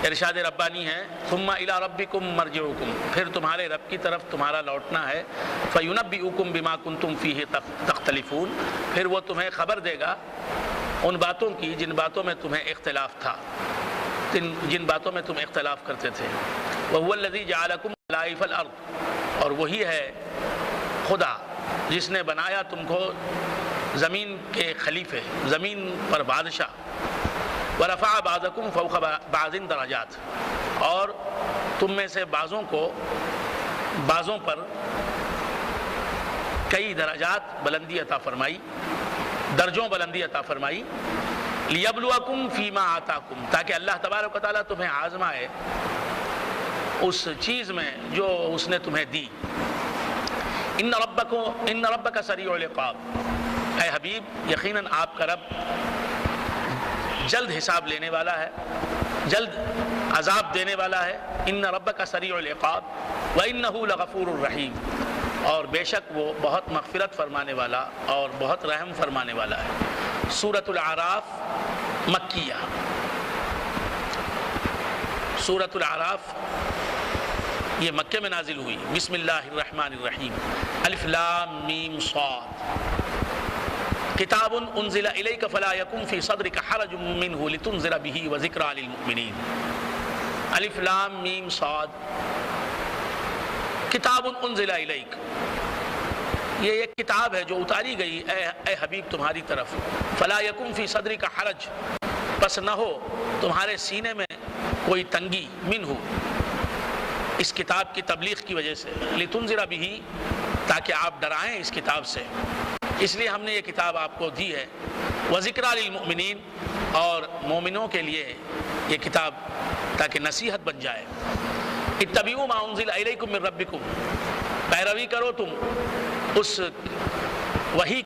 ارشاد ربانی ہے ثم الی ربکم مرجعکم، پھر تمہارے رب کی طرف تمہارا لوٹنا ہے، فینبئکم بما کنتم فیہ تختلفون، پھر وہ تمہیں خبر دے گا ان باتوں کی جن باتوں میں تمہیں اختلاف تھا، جن باتوں میں تم اختلاف کرتے تھے۔ وَهُوَ الَّذِي جَعَلَكُمْ خَلَائِفَ الْأَرْضِ، اور وہی ہے خدا جس نے بنایا تم کو زمین کے خلیفے، زمین پر بادشاہ۔ وَرَفَعَ بَعْضَكُمْ فَوْقَ بَعْضٍ دَرَجَاتٍ، اور تم میں سے بعضوں کو بعضوں پر کئی درجات بلندی عطا فرمائی، درجوں بلندی عطا فرمائی۔ لِيَبْلُوَكُمْ فِي مَا آتَاكُمْ، تاکہ اللہ تبارک و تعالیٰ تمہیں آزمائے اس چیز میں جو اس نے تمہیں دی۔ ان ربک سریع العقاب، اے حبیب یقیناً آپ کا رب جلد حساب لینے والا ہے، جلد عذاب دینے والا ہے۔ ان ربک سریع العقاب وانہ لغفور الرحیم، اور بے شک وہ بہت مغفرت فرمانے والا اور بہت رحم فرمانے والا ہے۔ سورۃ الاعراف مکیہ، سورۃ الاعراف یہ مکے میں نازل ہوئی۔ بسم اللہ الرحمن الرحیم، الف لام میم صاد، کتاب انزل الیک فلا یکن فی صدرک حرج منہ لتنذر بہ وذکریٰ للمؤمنین۔ الف لام میم صاد، کتاب انزل الیک، یہ ایک کتاب ہے جو اتاری گئی اے حبیب تمہاری طرف۔ فلا یکن فی صدرک حرج، پس نہ ہو تمہارے سینے میں کوئی تنگی، منہ اس کتاب کی تبلیغ کی وجہ سے، لتنذر بہ تاکہ آپ ڈرائیں اس کتاب سے، اس لیے ہم نے یہ کتاب آپ کو دی ہے۔ وذکریٰ للمؤمنین، اور مومنوں کے لیے یہ کتاب تاکہ نصیحت بن جائے۔ اتبعوا ما انزل الیکم من ربکم، پیروی کرو تم اس وحی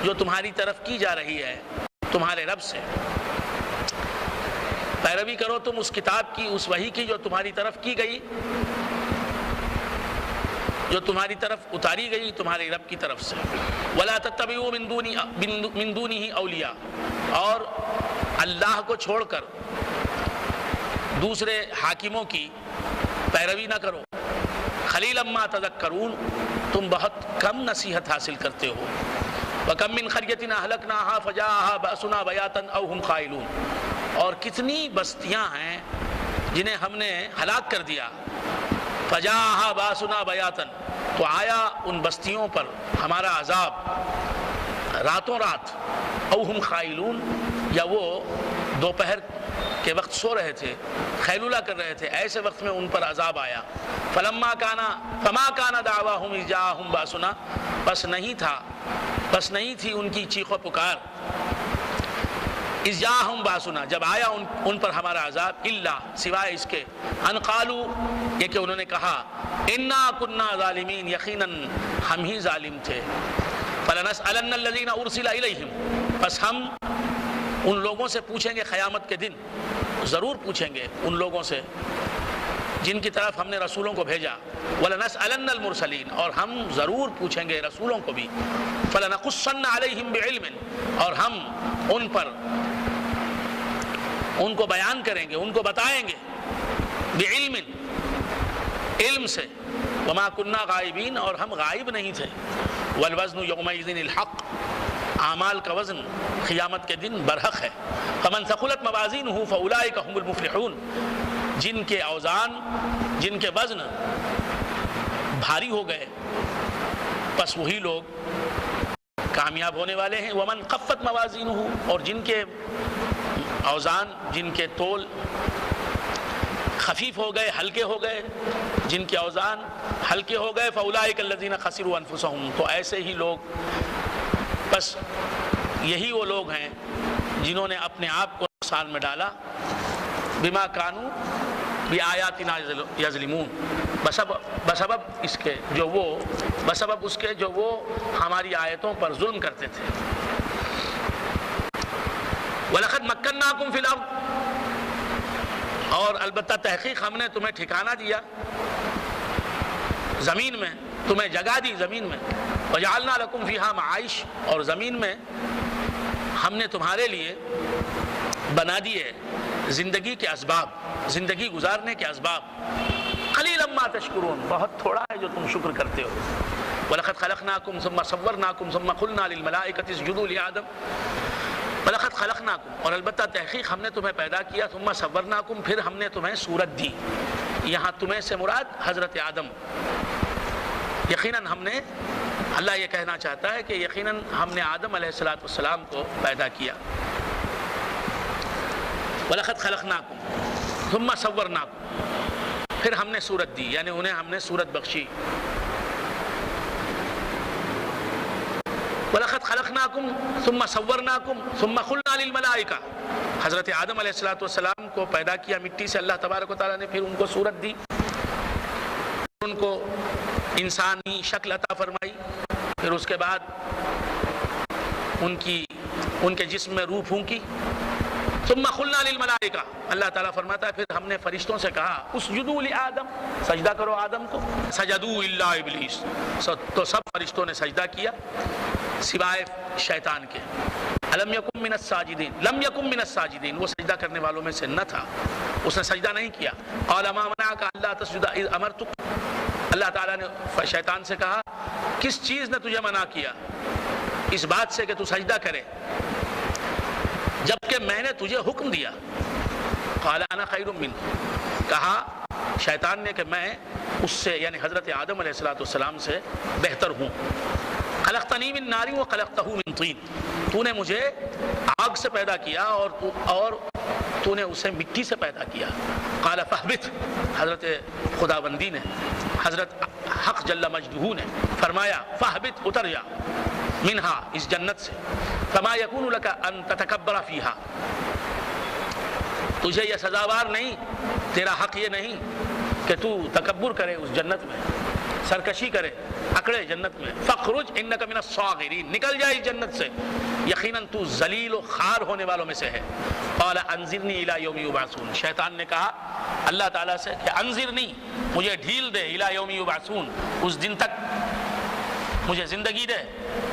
جو تمہاری طرف کی جا رہی ہے تمہارے رب سے، پیروی کرو تم اس کتاب کی، اس وحی کی جو تمہاری طرف کی گئی، جو تمہاری طرف اتاری گئی تمہارے رب کی طرف سے۔ ولا تتبعوا من دونہ اولیاء، اور اللہ کو چھوڑ کر دوسرے حاکموں کی پیروی نہ کرو۔ قلیلا ما تذکرون، تم بہت کم نصیحت حاصل کرتے ہو۔ وکم من قریۃ اہلکناھا فجاءھا بأسنا بیاتا او ہم قائلون، اور کتنی بستیاں ہیں جنہیں ہم نے ہلاک کر دیا۔ فجاءھا بأسنا بیاتا، تو آیا ان بستیوں پر ہمارا عذاب راتوں رات، او ہم قائلون، یا وہ دوپہر کے وقت سو رہے تھے، خیلولہ کر رہے تھے، ایسے وقت میں ان پر عذاب آیا۔ فما کان دعواہم اذ جاءہم باسنا، بس نہیں تھی ان کی چیخ و پکار، اذ جاءہم باسنا، جب آیا ان پر ہمارا عذاب، الا سوائے اس کے، ان قالوا، یہ کہ انہوں نے کہا، انا کنا ظالمین، یقیناً ہم ہی ظالم تھے۔ فلنسألن الذین ارسل الیہم، بس ہم ان لوگوں سے پوچھیں گے قیامت کے دن، ضرور پوچھیں گے ان لوگوں سے جن کی طرف ہم نے رسولوں کو بھیجا۔ وَلَنَسْأَلَنَّ الْمُرْسَلِينَ، اور ہم ضرور پوچھیں گے رسولوں کو بھی۔ فَلَنَقُصَّنَّ عَلَيْهِمْ بِعِلْمٍ، اور ہم ان پر ان کو بیان کریں گے، ان کو بتائیں گے، بعلم، علم سے، وما كنا غائبین، اور ہم غائب نہیں تھے۔ والوزن یومئذ الحق، اعمال کا وزن قیامت کے دن برحق ہے۔ فمن ثقلت موازینہ فاولئک هم المفلحون، جن کے اوزان، جن کے وزن بھاری ہو گئے، پس وہی لوگ کامیاب ہونے والے ہیں۔ ومن خفت موازینہ، اور جن کے اوزان، جن کے تول خفیف ہو گئے، ہلکے ہو گئے، جن کے اوزان ہلکے ہو گئے، فاولئک الذین خسروا انفسهم، تو ایسے ہی لوگ، بس یہی وہ لوگ ہیں جنہوں نے اپنے آپ کو نقصان میں ڈالا۔ بما کانوا بآیاتنا یظلمون، بسبب اس کے جو وہ ہماری آیتوں پر ظلم کرتے تھے۔ وَلَقَدْ مَكَّنَّاكُمْ فِي الْأَرْضِ، اور البتہ تحقیق ہم نے تمہیں ٹھکانہ دیا زمین میں، تمہیں جگہ دی زمین میں۔ وَجَعَلْنَا لَكُمْ فِيهَا مَعَائِشَ، اور زمین میں ہم نے تمہارے لیے بنا دیے زندگی کے اسباب، زندگی گزارنے کے اسباب. قلیلا ما تشکرون، بہت تھوڑا ہے جو تم شکر کرتے ہو. وَلَقَدْ خَلَقْنَاكُمْ ثُمَّ صَوَّرْنَاكُمْ ثُمَّ قُلْنَا لِلْمَلَائِكَةِ اسْجُدُوا لِآدَمَ. وَلَقَدْ خَلَقْنَاكُمْ، اور البتہ تحقیق ہم نے تمہیں پیدا کیا. ثُمَّ صَوَّرْنَاكُمْ، پھر ہم نے تمہیں صورت دی. یہاں تمہیں سے مراد حضرت آدم. یقیناً ہم نے، اللہ یہ کہنا چاہتا ہے کہ یقیناً ہم نے آدم علیہ السلام کو پیدا کیا. وَلَقَدْ خَلَقْنَاكُمْ ثُمَّ صَوَّرْنَاكُمْ، پھر ہم نے صورت دی، یعنی انہیں ہم نے صورت بخشی. وَلَقَدْ خَلَقْنَاكُمْ ثُمَّ صَوَّرْنَاكُمْ ثُمَّ قُلْنَا لِلْمَلَائِكَةِ. حضرت آدم علیہ السلام کو پیدا کیا مٹی سے اللہ تبارک و تعالیٰ نے، پھر ان کو صورت دی، ان کو انسانی شکل عطا فرمائی. پھر اس کے بعد ان کے جسم میں روح پھونکی. ثم قلنا للملائکہ، اللہ تعالیٰ فرماتا ہے پھر ہم نے فرشتوں سے کہا اسجدوا لآدم، سجدہ کرو آدم کو. سجدوا الا ابلیس، تو سب فرشتوں نے سجدہ کیا سوائے شیطان کے. لم یکن من الساجدین، لم یکن من الساجدین، وہ سجدہ کرنے والوں میں سے نہ تھا، اس نے سجدہ نہیں کیا. قال ما منعک الا تسجد اذ امرتک، اللہ تعالیٰ نے شیطان سے کہا کس چیز نے تجھے منع کیا اس بات سے کہ تو سجدہ کرے جبکہ میں نے تجھے حکم دیا. قال انا خیر منہ، کہا شیطان نے کہ میں اس سے، یعنی حضرت آدم علیہ السلام سے بہتر ہوں. خلقتنی من نار وخلقتہ من طین، تو نے مجھے آگ سے پیدا کیا اور تو نے اسے مٹی سے پیدا کیا. قال فاہبط، حضرت خداوندی نے، حضرت حق جل مجدہ نے فرمایا فاہبط، اتر جا، منہا، اس جنت سے. فما یکون لک ان تتکبر فیہا، تجھے یہ سزاوار نہیں، تیرا حق یہ نہیں کہ تو تکبر کرے اس جنت میں، سرکشی کرے، اکڑے جنت میں. فخرج انک من الصاغرین، نکل جائے اس جنت سے، یقیناً تو ذلیل و خوار ہونے والوں میں سے ہے. قال انظرنی الی یوم یبعثون، شیطان نے کہا اللہ تعالیٰ سے کہ انظرنی، مجھے ڈھیل دے، الی یوم یبعثون، اس دن تک مجھے زندگی دے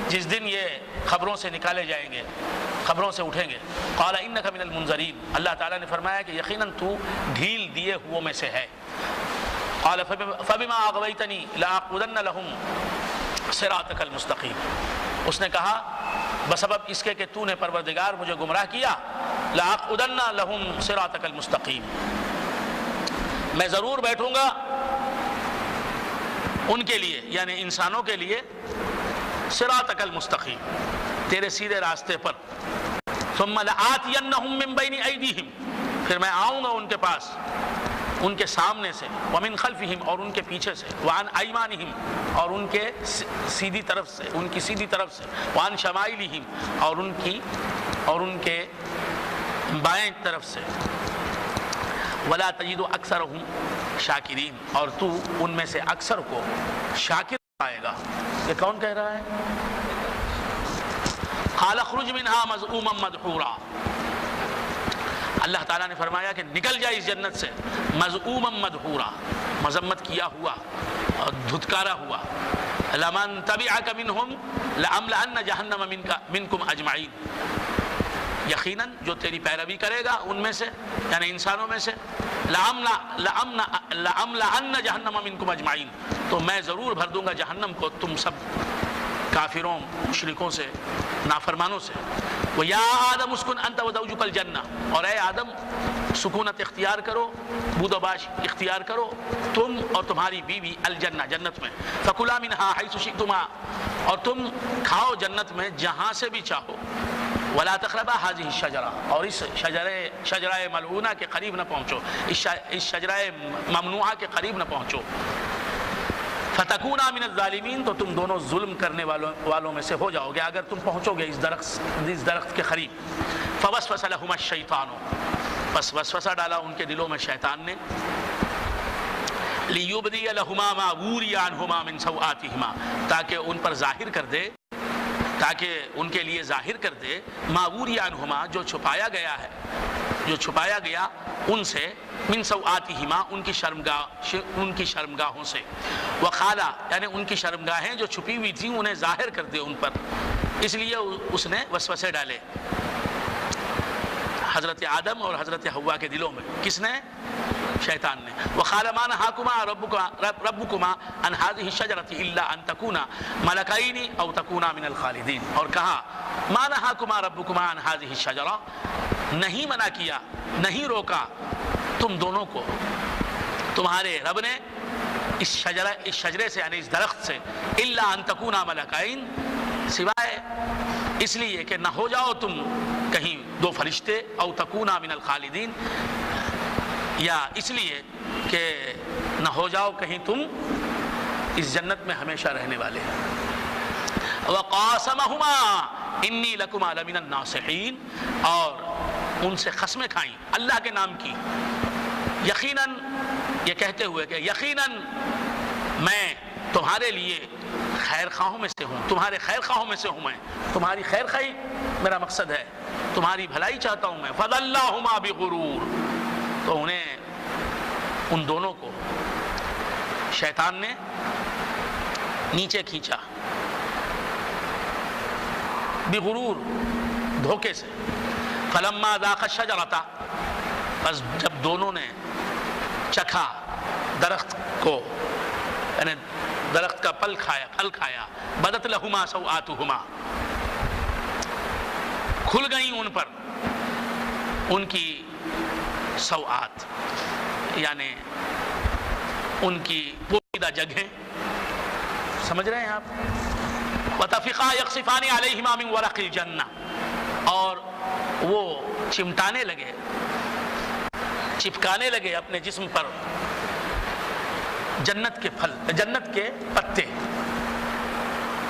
جس دن یہ خبروں سے نکالے جائیں گے، خبروں سے اٹھیں گے. قال انک من المنظرین، اللہ تعالیٰ نے فرمایا کہ یقیناً تو ڈھیل دیے ہوئوں میں سے ہے. قال فبما اغویتنی لاقعدن لهم صراطک المستقیم، اس نے کہا بسبب اس کے کہ تو نے پروردگار مجھے گمراہ کیا، لاقعدن لهم صراطک المستقیم، میں ضرور بیٹھوں گا ان کے لیے، یعنی انسانوں کے لیے، صراطک المستقیم، تیرے سیدھے راستے پر. ثم لآتینہم من بین ایدیہم، پھر میں آؤں گا ان کے پاس، ان کے سامنے سے، ومن خلفہم، اور ان کے پیچھے سے، وعن ایمانہم، اور ان کے سیدھی طرف سے، ان کی سیدھی طرف سے، وعن شمائلہم، اور ان کے بائیں طرف سے. ولا تجد اکثرہم شاکرین، اور تو ان میں سے اکثر کو شاکر پائے گا. یہ کون کہہ رہا ہے؟ قال اخرج منہا مذءوما مدحورا، اللہ تعالیٰ نے فرمایا کہ نکل جائے اس جنت سے مذءوما مدحورا، مذمت کیا ہوا اور دھتکارا ہوا. لمن تبعک منہم لأملأن جہنم منکم اجمعین، یقیناً جو تیری پیروی کرے گا ان میں سے، یعنی انسانوں میں سے، لأملأن جہنم منکم اجمعین، تو میں ضرور بھر دوں گا جہنم کو تم سب کافروں، مشرکوں سے، نافرمانوں سے. وَيَا آدَمُ اسْكُنْ أَنْتَ وَزَوْجُكَ الْجَنَّةَ، اور اے آدم سکونت اختیار کرو، بود و باش اختیار کرو تم اور تمہاری بیوی الجنہ، جنت میں. فَكُلَا مِنْهَا حَيْثُ شِئْتُمَا، اور تم کھاؤ جنت میں جہاں سے بھی چاہو. وَلَا تَقْرَبَا هَذِهِ الشَّجَرَةَ، اور اس شجرہ ملعونہ کے قریب نہ پہنچو، اس شجرہ ممنوعہ کے قریب نہ پہنچو. فتکونا من الظالمین، تو تم دونوں ظلم کرنے والوں میں سے ہو جاؤ گے اگر تم پہنچو گے اس درخت کے قریب. فوسوس لہما الشیطان، بس وسوسہ ڈالا ان کے دلوں میں شیطان نے. لیبدی لہما ما ووری عنہما من سوآتہما، تاکہ ان پر ظاہر کر دے، تاکہ ان کے لیے ظاہر کر دے، ما ووری عنہما، جو چھپایا گیا ہے، جو چھپایا گیا ان سے، من سوآتہما، ان کی شرمگاہوں سے. وقالا، یعنی ان کی شرمگاہیں جو چھپی ہوئی تھیں انہیں ظاہر کر دے ان پر، اس لیے اس نے وسوسے ڈالے. حضرت آدم اور حضرت حوا کے دلوں میں. کس نے؟ شیطان نے. وقال ما نهاكما ربكما عن هذه الشجرة الا ان تكونا ملكين او تكونا من الخالدين. اور کہا ما نهاكما ربكما عن هذه الشجرة، نہیں منع کیا، نہیں روکا تم دونوں کو تمہارے رب نے اس شجرے سے، یعنی اس درخت سے، الا ان تکونا ملکین، سوائے اس لیے کہ نہ ہو جاؤ تم کہیں دو فرشتے، او تکونا من الخالدین، یا اس لیے کہ نہ ہو جاؤ کہیں تم اس جنت میں ہمیشہ رہنے والے. وقاسمہما انی لکما لمن الناصحین، اور ان سے قسمیں کھائیں اللہ کے نام کی، یقیناً یہ کہتے ہوئے کہ یقیناً میں تمہارے لیے خیر خواہوں میں سے ہوں، تمہارے خیر خواہوں میں سے ہوں، میں تمہاری خیر خواہی میرا مقصد ہے، تمہاری بھلائی چاہتا ہوں میں. فَضَلَّاهُمَا بِغُرُورٍ، تو انہیں، ان دونوں کو شیطان نے نیچے کھینچا، بغرور، دھوکے سے. فَلَمَّا ذَاقَ الشَّجَرَةَ، بس جب دونوں نے چکھا درخت کو، یعنی درخت کا پھل کھایا، بدت لہما سوآتہما، کھل گئیں ان پر ان کی سوآت، یعنی ان کی پوشیدہ جگہیں، سمجھ رہے ہیں آپ. وَطَفِقَا يَقْصِفَانِ عَلَيْهِمَا مِنْ وَرَقِ الْجَنَّةِ، اور وہ چمٹانے لگے، چپکانے لگے اپنے جسم پر جنت کے پھل، جنت کے پتے.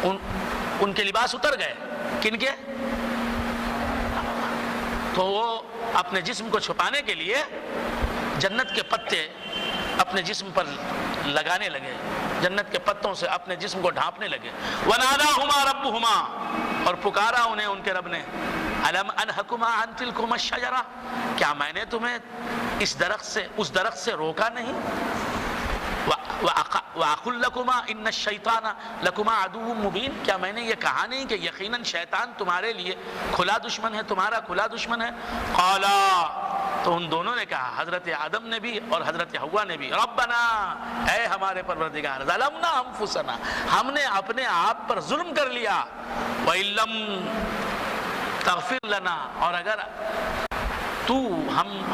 ان کے لباس اتر گئے، کن کے؟ تو وہ اپنے جسم کو چھپانے کے لیے جنت کے پتے اپنے جسم پر لگانے لگے، جنت کے پتوں سے اپنے جسم کو ڈھانپنے لگے. وَنَادَاهُمَا رَبُّهُمَا، اور پکارا انہیں ان کے رب نے، أَلَمْ أَنْهَكُمَا عَنْ تِلْكُمَا الشَّجَرَةِ، کیا میں نے تمہیں اس درخت سے روکا نہیں؟ وَأَقُلْ لَكُمَا إِنَّ الشَّيْطَانَ لَكُمَا عَدُوٌّ مُبِينٌ، کیا میں نے یہ کہا نہیں کہ یقیناً شیطان تمہارے لیے کھلا دشمن ہے، تمہارا کھلا دشمن ہے؟ قَالَا، تو ان دونوں نے کہا، حضرت آدم نے بھی اور حضرت حوا نے بھی، ربنا، اے ہمارے پروردگار، ظلمنا انفسنا، ہم نے اپنے آپ پر ظلم کر لیا، وَإِن لَّمْ تَغْفِرْ لَنَا، اور اگر تو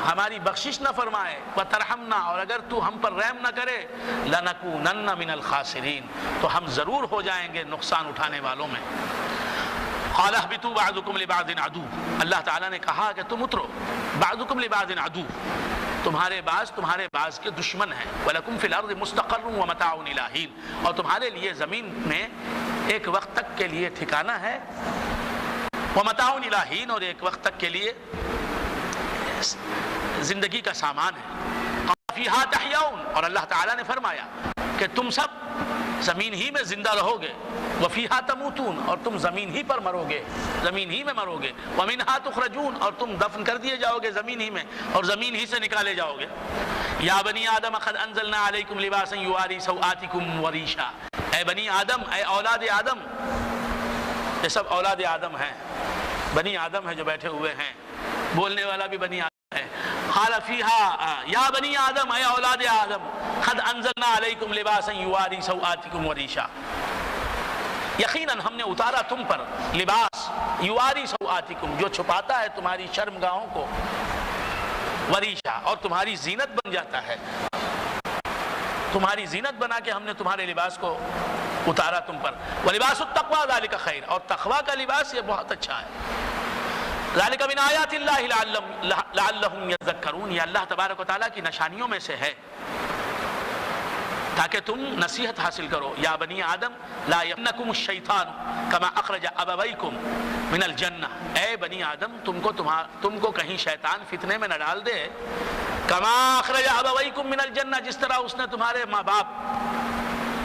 ہماری بخشش نہ فرمائے، وَتَرْحَمْنَا، اور اگر تو ہم پر رحم نہ کرے، لَنَكُونَنَّ مِنَ الْخَاسِرِينَ، تو ہم ضرور ہو جائیں گے نقصان اٹھانے والوں میں. قَالَ اهْبِطُوا بَعْضُكُمْ لِبَعْضٍ عَدُوٌّ، اللہ تعالیٰ نے کہا کہ تم اترو، بعضکم لبعض عدو، تمہارے بعض کے دشمن ہیں. وَلَكُمْ فِي الْأَرْضِ مُسْتَقَرٌّ وَمَتَاعٌ إِلَىٰ حِينٍ، اور تمہارے لیے زمین میں ایک وقت تک کے لیے ٹھکانہ ہے، وَمَتَاعٌ إِلَىٰ حِينٍ، اور ایک وقت تک کے لیے زندگی کا سامان ہے. فِيهَا تَحْيَوْنَ، اور اللہ تعالیٰ نے فرمایا کہ تم سب زمین ہی میں زندہ رہو گے. وَفِيهَا تَمُوتُونَ، اور تم زمین ہی پر مرو گے، زمین ہی میں مرو گے. وَمِنْهَا تُخْرَجُونَ، اور تم دفن کر دیے جاؤ گے زمین ہی میں، اور زمین ہی سے نکالے جاؤ گے. یا بنی آدم قد انزلنا علیکم لباسا یواری سوآتکم وریشا، اے بنی آدم، اے اولاد آدم، یہ سب اولاد آدم ہیں، بنی آدم ہیں جو بیٹھے ہوئے ہیں، بولنے والا بھی بنی آدم ہے. قال فیہا، یا بنی آدم، اے اولاد آدم، قد انزلنا علیکم لباسا یواری سوآتکم وریشا، یقیناً ہم نے اتارا تم پر لباس، یواری سوآتکم، جو چھپاتا ہے تمہاری شرمگاہوں کو، وریشا، اور تمہاری زینت بن جاتا ہے، تمہاری زینت بنا کے ہم نے تمہارے لباس کو اتارا تم پر. وَلِبَاسُ التَّقْوَىٰ ذَلِكَ خَيْرٌ، اور تقویٰ کا لباس یہ بہت اچھا ہے. ذَلِكَ مِنْ آیَاتِ اللَّهِ لَعَلَّهُمْ يَذَّكَّرُونَ، یہ اللہ تبارک و تعالیٰ کی نشانیوں میں سے ہے تاکہ تم نصیحت حاصل کرو. یا بنی آدم لا یفتنکم الشیطان کما اخرج ابویکم من الجنہ، اے بنی آدم، تم کو کہیں شیطان فتنے میں نہ ڈال دے. کما اخرج ابویکم من الجنہ، جس طرح اس نے تمہارے ماں باپ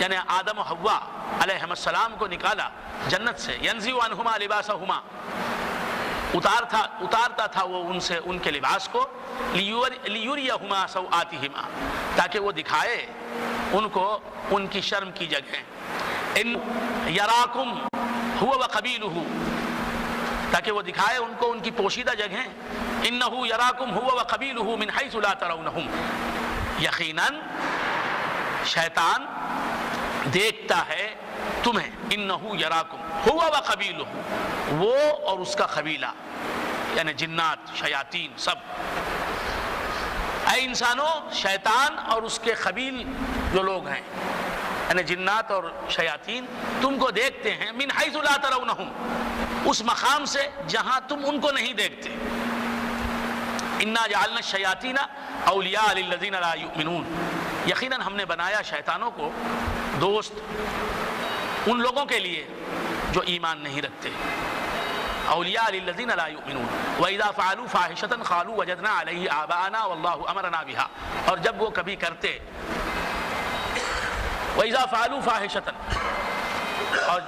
یعنی آدم و حوا علیہم السلام کو نکالا جنت سے. ینزع عنہما لباسہما، اتارتا تھا وہ ان سے ان کے لباس کو. لیوریہما سوآتہما، تاکہ وہ دکھائے ان کو ان کی شرم کی جگہیں. ان یراکم هو وقبیلہ، تاکہ وہ دکھائے ان کو ان کی پوشیدہ جگہیں. انہو یراکم ہوا وقبیلہ من حیث لا ترونہم، یقیناً شیطان دیکھتا ہے تمہیں. انہو یراکم ہوا وقبیلہ، وہ اور اس کا قبیلہ یعنی جنات شیاطین سب. اے انسانوں، شیطان اور اس کے قبیل جو لوگ ہیں یعنی جنات اور شیاطین تم کو دیکھتے ہیں من حیث لا ترونہم، اس مقام سے جہاں تم ان کو نہیں دیکھتے. انا جعلنا الشیاطین اولیاء للذین لا یؤمنون، یقیناً ہم نے بنایا شیطانوں کو دوست ان لوگوں کے لیے جو ایمان نہیں رکھتے. اولیاء للذین لا یؤمنون واذا فعلوا فاحشۃ قالوا وجدنا علیہ آباءنا واللہ امرنا بها، اور جب وہ کبھی کرتے وَإِذَا فَعَلُوا فَاحِشَةً، اور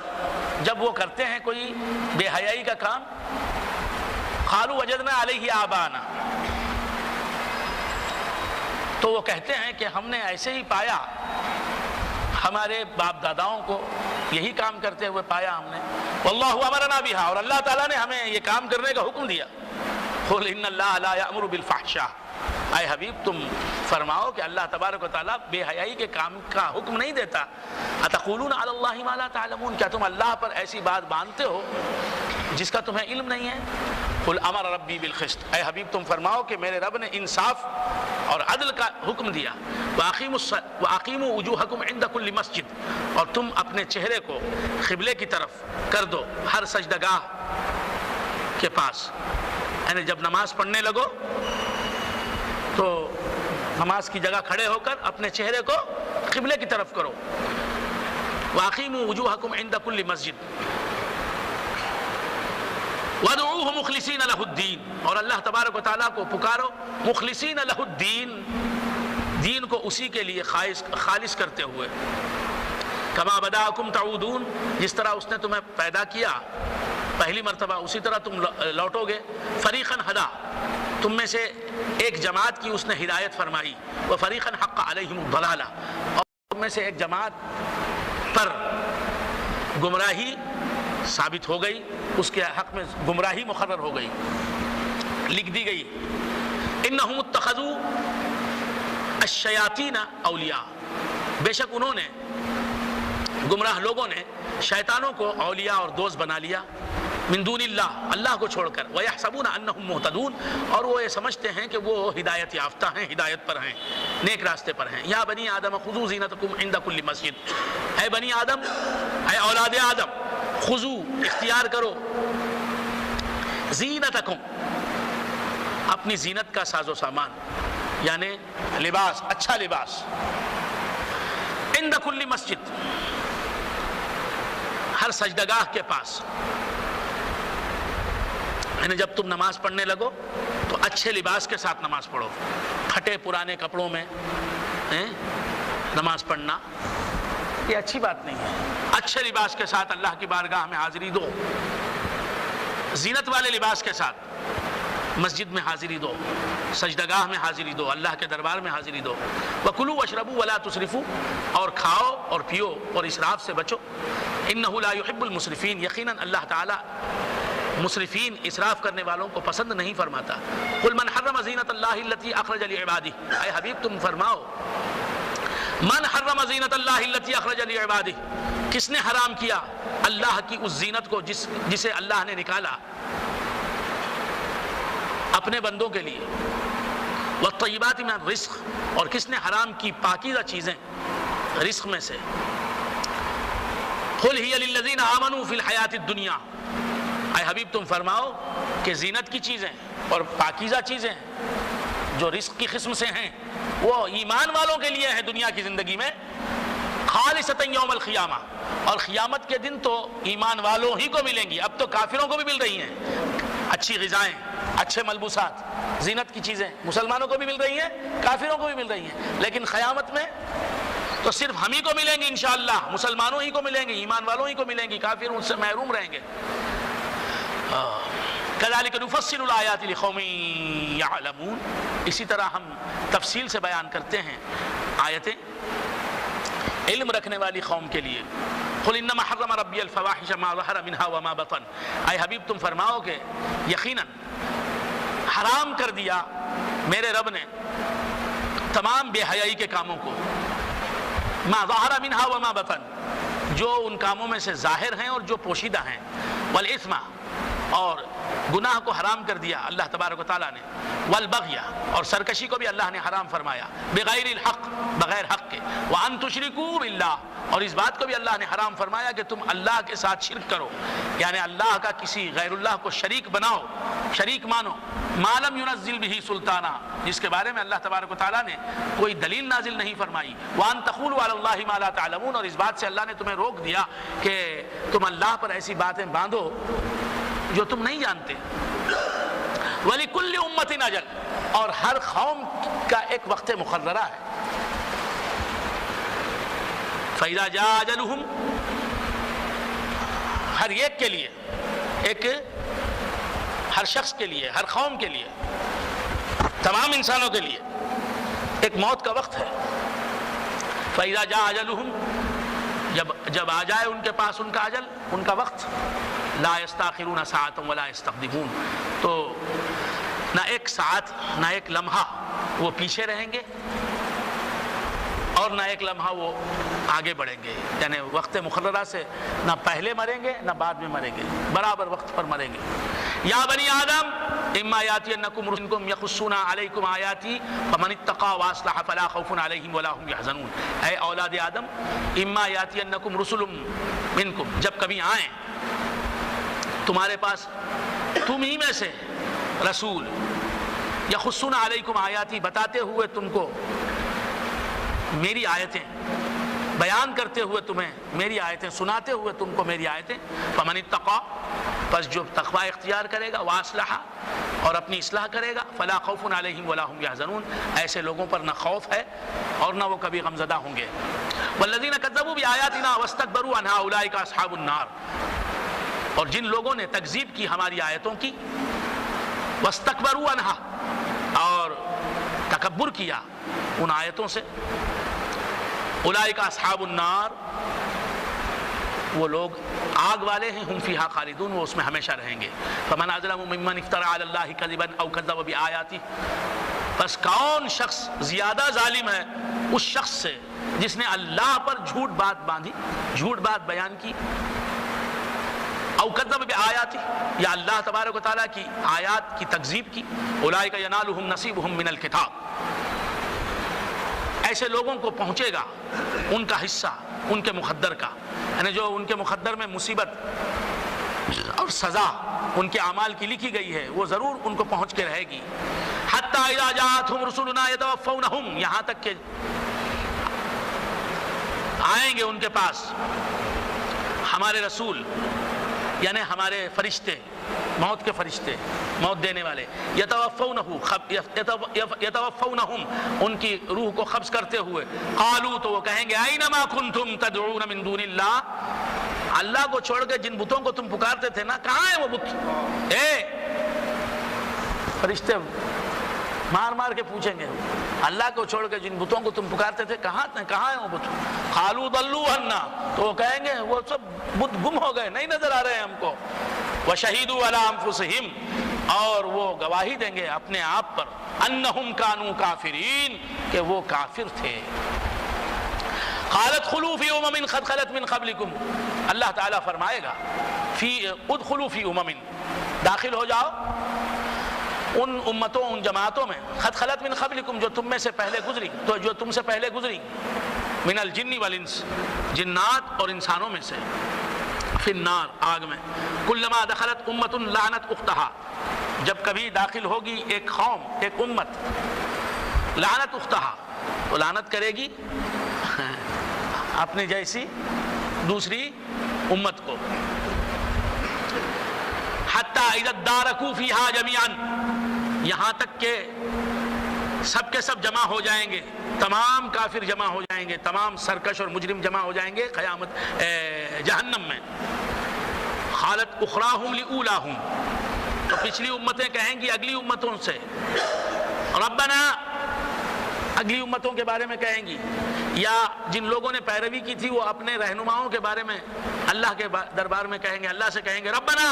جب وہ کرتے ہیں کوئی بے حیائی کا کام، قَالُوا وَجَدْنَا عَلَيْهِ آبَانَا، تو وہ کہتے ہیں کہ ہم نے ایسے ہی پایا، ہمارے باپ داداؤں کو یہی کام کرتے ہوئے پایا ہم نے. وَاللَّهُ أَمَرَنَا بِهَا، اور اللہ تعالیٰ نے ہمیں یہ کام کرنے کا حکم دیا. قُلْ إِنَّ اللَّهَ لَا يَأْمُرُ بِالْفَحْشَاءِ، اے حبیب تم فرماؤ کہ اللہ تبارک و تعالیٰ بے حیائی کے کام کا حکم نہیں دیتا. اتقولون علی اللہ ما لا تعلمون، کیا تم اللہ پر ایسی بات باندھتے ہو جس کا تمہیں علم نہیں ہے. قل امر ربی بالقسط، اے حبیب تم فرماؤ کہ میرے رب نے انصاف اور عدل کا حکم دیا. واقیموا وجوہکم عند کل مسجد، اور تم اپنے چہرے کو قبلے کی طرف کر دو ہر سجدگاہ کے پاس، یعنی جب نماز پڑھنے لگو تو نماز کی جگہ کھڑے ہو کر اپنے چہرے کو قبلے کی طرف کرو. واقیموا وجوہکم عند کل مسجد وادعوہ مخلصین لہ الدین، اور اللہ تبارک و تعالیٰ کو پکارو مخلصین لہ الدین، دین کو اسی کے لیے خالص کرتے ہوئے. کما بداکم تعودون، جس طرح اس نے تمہیں پیدا کیا پہلی مرتبہ اسی طرح تم لوٹو گے. فریقاً ہدا، تم میں سے ایک جماعت کی اس نے ہدایت فرمائی. وفریقاً حق علیہم الضلالہ، اور تم میں سے ایک جماعت پر گمراہی ثابت ہو گئی، اس کے حق میں گمراہی مقرر ہو گئی، لکھ دی گئی. انہم اتخذوا الشیاطین اولیاء، بے شک انہوں نے گمراہ لوگوں نے شیطانوں کو اولیاء اور دوست بنا لیا. من دون اللہ، اللہ کو چھوڑ کر. وَيَحْسَبُونَ أَنَّهُمْ مُهْتَدُونَ، اور وہ یہ سمجھتے ہیں کہ وہ ہدایت یافتہ ہیں، ہدایت پر ہیں، نیک راستے پر ہیں. یا بنی آدم خذوا زینتکم عند کل مسجد، اے بنی آدم، اے اولاد آدم، خذوا اختیار کرو زینتکم، اپنی زینت کا ساز و سامان یعنی لباس، اچھا لباس. عند کل مسجد، ہر سجدگاہ کے پاس، یعنی جب تم نماز پڑھنے لگو تو اچھے لباس کے ساتھ نماز پڑھو. پھٹے پرانے کپڑوں میں نماز پڑھنا یہ اچھی بات نہیں ہے. اچھے لباس کے ساتھ اللہ کی بارگاہ میں حاضری دو، زینت والے لباس کے ساتھ مسجد میں حاضری دو، سجدگاہ میں حاضری دو، اللہ کے دربار میں حاضری دو. وَكُلُوا وَاشْرَبُوا وَلَا تُسْرِفُوا، اور کھاؤ اور پیو اور اسراف سے بچو. إِنَّهُ لَا يُحِبُّ الْمُسْرِفِينَ، یقیناً اللہ تعالیٰ مسرفین اسراف کرنے والوں کو پسند نہیں فرماتا. قُلْ مَنْ حَرَّمَ زِينَةَ اللَّهِ الَّتِي أَخْرَجَ لِعِبَادِهِ، اے حبیب تم فرماؤ من حرم زینت اللہ التی اخرج لعبادہ، کس نے حرام کیا اللہ کی اس زینت کو جسے اللہ نے نکالا اپنے بندوں کے لیے. والطیبات من الرزق، اور کس نے حرام کی پاکیزہ چیزیں رزق میں سے. قل ہی للذین آمنوا فی الحیات الدنیا، اے حبیب تم فرماؤ کہ زینت کی چیزیں اور پاکیزہ چیزیں جو رزق کی قسم سے ہیں وہ ایمان والوں کے لیے ہیں دنیا کی زندگی میں. خالصۃ یوم القیامہ، اور قیامت کے دن تو ایمان والوں ہی کو ملیں گی. اب تو کافروں کو بھی مل رہی ہیں اچھی غذائیں، اچھے ملبوسات، زینت کی چیزیں مسلمانوں کو بھی مل رہی ہیں، کافروں کو بھی مل رہی ہیں. لیکن قیامت میں تو صرف ہم ہی کو ملیں گے انشاءاللہ، مسلمانوں ہی کو ملیں گے، ایمان والوں ہی کو ملیں گی، کافر ان سے محروم رہیں گے. کذالک نفصل الآیات لقوم یعلمون، اسی طرح ہم تفصیل سے بیان کرتے ہیں آیتیں علم رکھنے والی قوم کے لیے. قل انما حرم ربی الفواحش ما ظہر منها وما بطن، اے حبیب تم فرماؤ کہ یقیناً حرام کر دیا میرے رب نے تمام بے حیائی کے کاموں کو، ما ظہر منها وما بطن، جو ان کاموں میں سے ظاہر ہیں اور جو پوشیدہ ہیں، والاثم، اور گناہ کو حرام کر دیا اللہ تبارک و تعالیٰ نے، والبغی، اور سرکشی کو بھی اللہ نے حرام فرمایا، بغیر الحق، بغیر حق کے، وان تشرکوا باللہ، اور اس بات کو بھی اللہ نے حرام فرمایا کہ تم اللہ کے ساتھ شرک کرو، یعنی اللہ کا کسی غیر اللہ کو شریک بناؤ، شریک مانو، ما لم ينزل به سلطانا، جس کے بارے میں اللہ تبارک و تعالیٰ نے کوئی دلیل نازل نہیں فرمائی، وان تقولوا علی اللہ ما لا تعلمون، اور اس بات سے اللہ نے تمہیں روک دیا کہ تم اللہ پر ایسی باتیں باندھو جو تم نہیں جانتے، وَلِكُلِّ أُمَّةٍ أَجَلٌ، اور ہر قوم کا ایک وقت مقررہ ہے، فَإِذَا جَاءَ أَجَلُهُمْ، ہر ایک کے لیے، ایک ہر شخص کے لیے، ہر قوم کے لیے، تمام انسانوں کے لیے ایک موت کا وقت ہے، فَإِذَا جَاءَ أَجَلُهُمْ، جب آ جائے ان کے پاس ان کا اجل، ان کا وقت، لا یستاخرون ساعۃ ولا یستقدمون، تو نہ ایک ساعت نہ ایک لمحہ وہ پیچھے رہیں گے اور نہ ایک لمحہ وہ آگے بڑھیں گے، یعنی وقت مقررہ سے نہ پہلے مریں گے نہ بعد میں مریں گے، برابر وقت پر مریں گے۔ یا بنی آدم اما یاتینکم رسلکم یقصون علیکم آیاتی فمن اتقى واصلح فلا خوف علیہم ولا هم یحزنون، اے اولاد آدم، اما یاتینکم رسل منکم، جب کبھی آئیں تمہارے پاس تم ہی میں سے رسول، یقصون علیکم آیاتی، بتاتے ہوئے تم کو میری آیتیں، بیان کرتے ہوئے تمہیں میری آیتیں، سناتے ہوئے تم کو میری آیتیں، فمن اتقى، پس جو تقوی اختیار کرے گا، واصلح، اور اپنی اصلاح کرے گا، فلا خوف علیہم ولا هم یحزنون، ایسے لوگوں پر نہ خوف ہے اور نہ وہ کبھی غمزدہ ہوں گے۔ والذین کذبوا بآیاتنا واستکبروا عنہا اولئک اصحاب النار، اور جن لوگوں نے تکذیب کی ہماری آیتوں کی، واستکبروا عنہا، اور تکبر کیا ان آیتوں سے، اولئک اصحاب النار، وہ لوگ آگ والے ہیں، ہم فیہا خالدون، وہ اس میں ہمیشہ رہیں گے۔ فمن اظلم ممن افترى علی اللہ کذبا او کذب بآیاتہ، پس کون شخص زیادہ ظالم ہے اس شخص سے جس نے اللہ پر جھوٹ بات باندھی، جھوٹ بات بیان کی، او کذب بآیاتہ، یا اللہ تبارک و تعالیٰ کی آیات کی تکذیب کی، اولئک ینالہم نصیبہم من الکتاب، ایسے لوگوں کو پہنچے گا ان کا حصہ ان کے مقدر کا، یعنی جو ان کے مقدر میں مصیبت اور سزا ان کے اعمال کی لکھی گئی ہے وہ ضرور ان کو پہنچ کے رہے گی۔ حتی اذا جاءتہم رسلنا یتوفونہم، یہاں تک کہ آئیں گے ان کے پاس ہمارے رسول، یعنی ہمارے فرشتے، موت کے فرشتے، موت دینے والے، یتوفونہم، ان کی روح کو قبض کرتے ہوئے، قالوا، تو وہ کہیں گے، اینما کنتم تدعون من دون اللہ، اللہ کو چھوڑ کے جن بتوں کو تم پکارتے تھے نا، کہاں ہیں وہ بت؟ فرشتے مار مار کے پوچھیں گے، اللہ کو چھوڑ کے جن بتوں کو تم پکارتے تھے کہاں ہیں وہ بت؟ قالوا ضلوا عنا، تو وہ کہیں گے وہ سب بت گم ہو گئے، نہیں نظر آ رہے ہیں ہم کو۔ وشہدوا علی انفسہم، اور وہ گواہی دیں گے اپنے آپ پر، انہم کانوا کافرین، کہ وہ کافر تھے۔ قالت خلوا فی امم قد خلت من قبلکم، اللہ تعالیٰ فرمائے گا، ادخلوا فی امم، داخل ہو جاؤ ان امتوں، ان جماعتوں میں، قد خلت من قبلکم، جو تم میں سے پہلے گزری، تو جو تم سے پہلے گزری، من الجن والانس، جنات اور انسانوں میں سے، فی النار، آگ میں، کلما دخلت امت لعنت اختہا، جب کبھی داخل ہوگی ایک قوم، ایک امت، لعنت اختہا، تو لعنت کرے گی اپنی جیسی دوسری امت کو، حتی اذا ادارکوا فیہا جمیعا، یہاں تک کہ سب کے سب جمع ہو جائیں گے، تمام کافر جمع ہو جائیں گے، تمام سرکش اور مجرم جمع ہو جائیں گے قیامت جہنم میں۔ قالت اخراہم لاولاہم، تو پچھلی امتیں کہیں گی اگلی امتوں سے، ربنا، اگلی امتوں کے بارے میں کہیں گی، یا جن لوگوں نے پیروی کی تھی وہ اپنے رہنماؤں کے بارے میں اللہ کے دربار میں کہیں گے، اللہ سے کہیں گے ربنا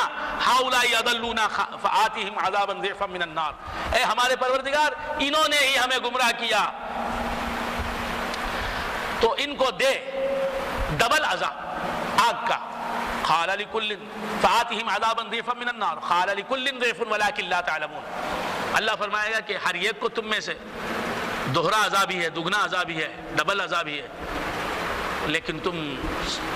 ہؤلاء اضلونا فآتهم عذابا ضعفا من النار، اے ہمارے پروردگار انہوں نے ہی ہمیں گمراہ کیا تو ان کو دے ڈبل عذاب آگ کا۔ قال لكل فآتهم عذابا ضعفا من النار قال لكل ضعف ولكن لا تعلمون، اللہ فرمائے گا کہ ہر ایک کو تم میں سے دوہرا عذاب ہی ہے، دگنا عذاب ہی ہے، ڈبل عذاب ہی ہے، لیکن تم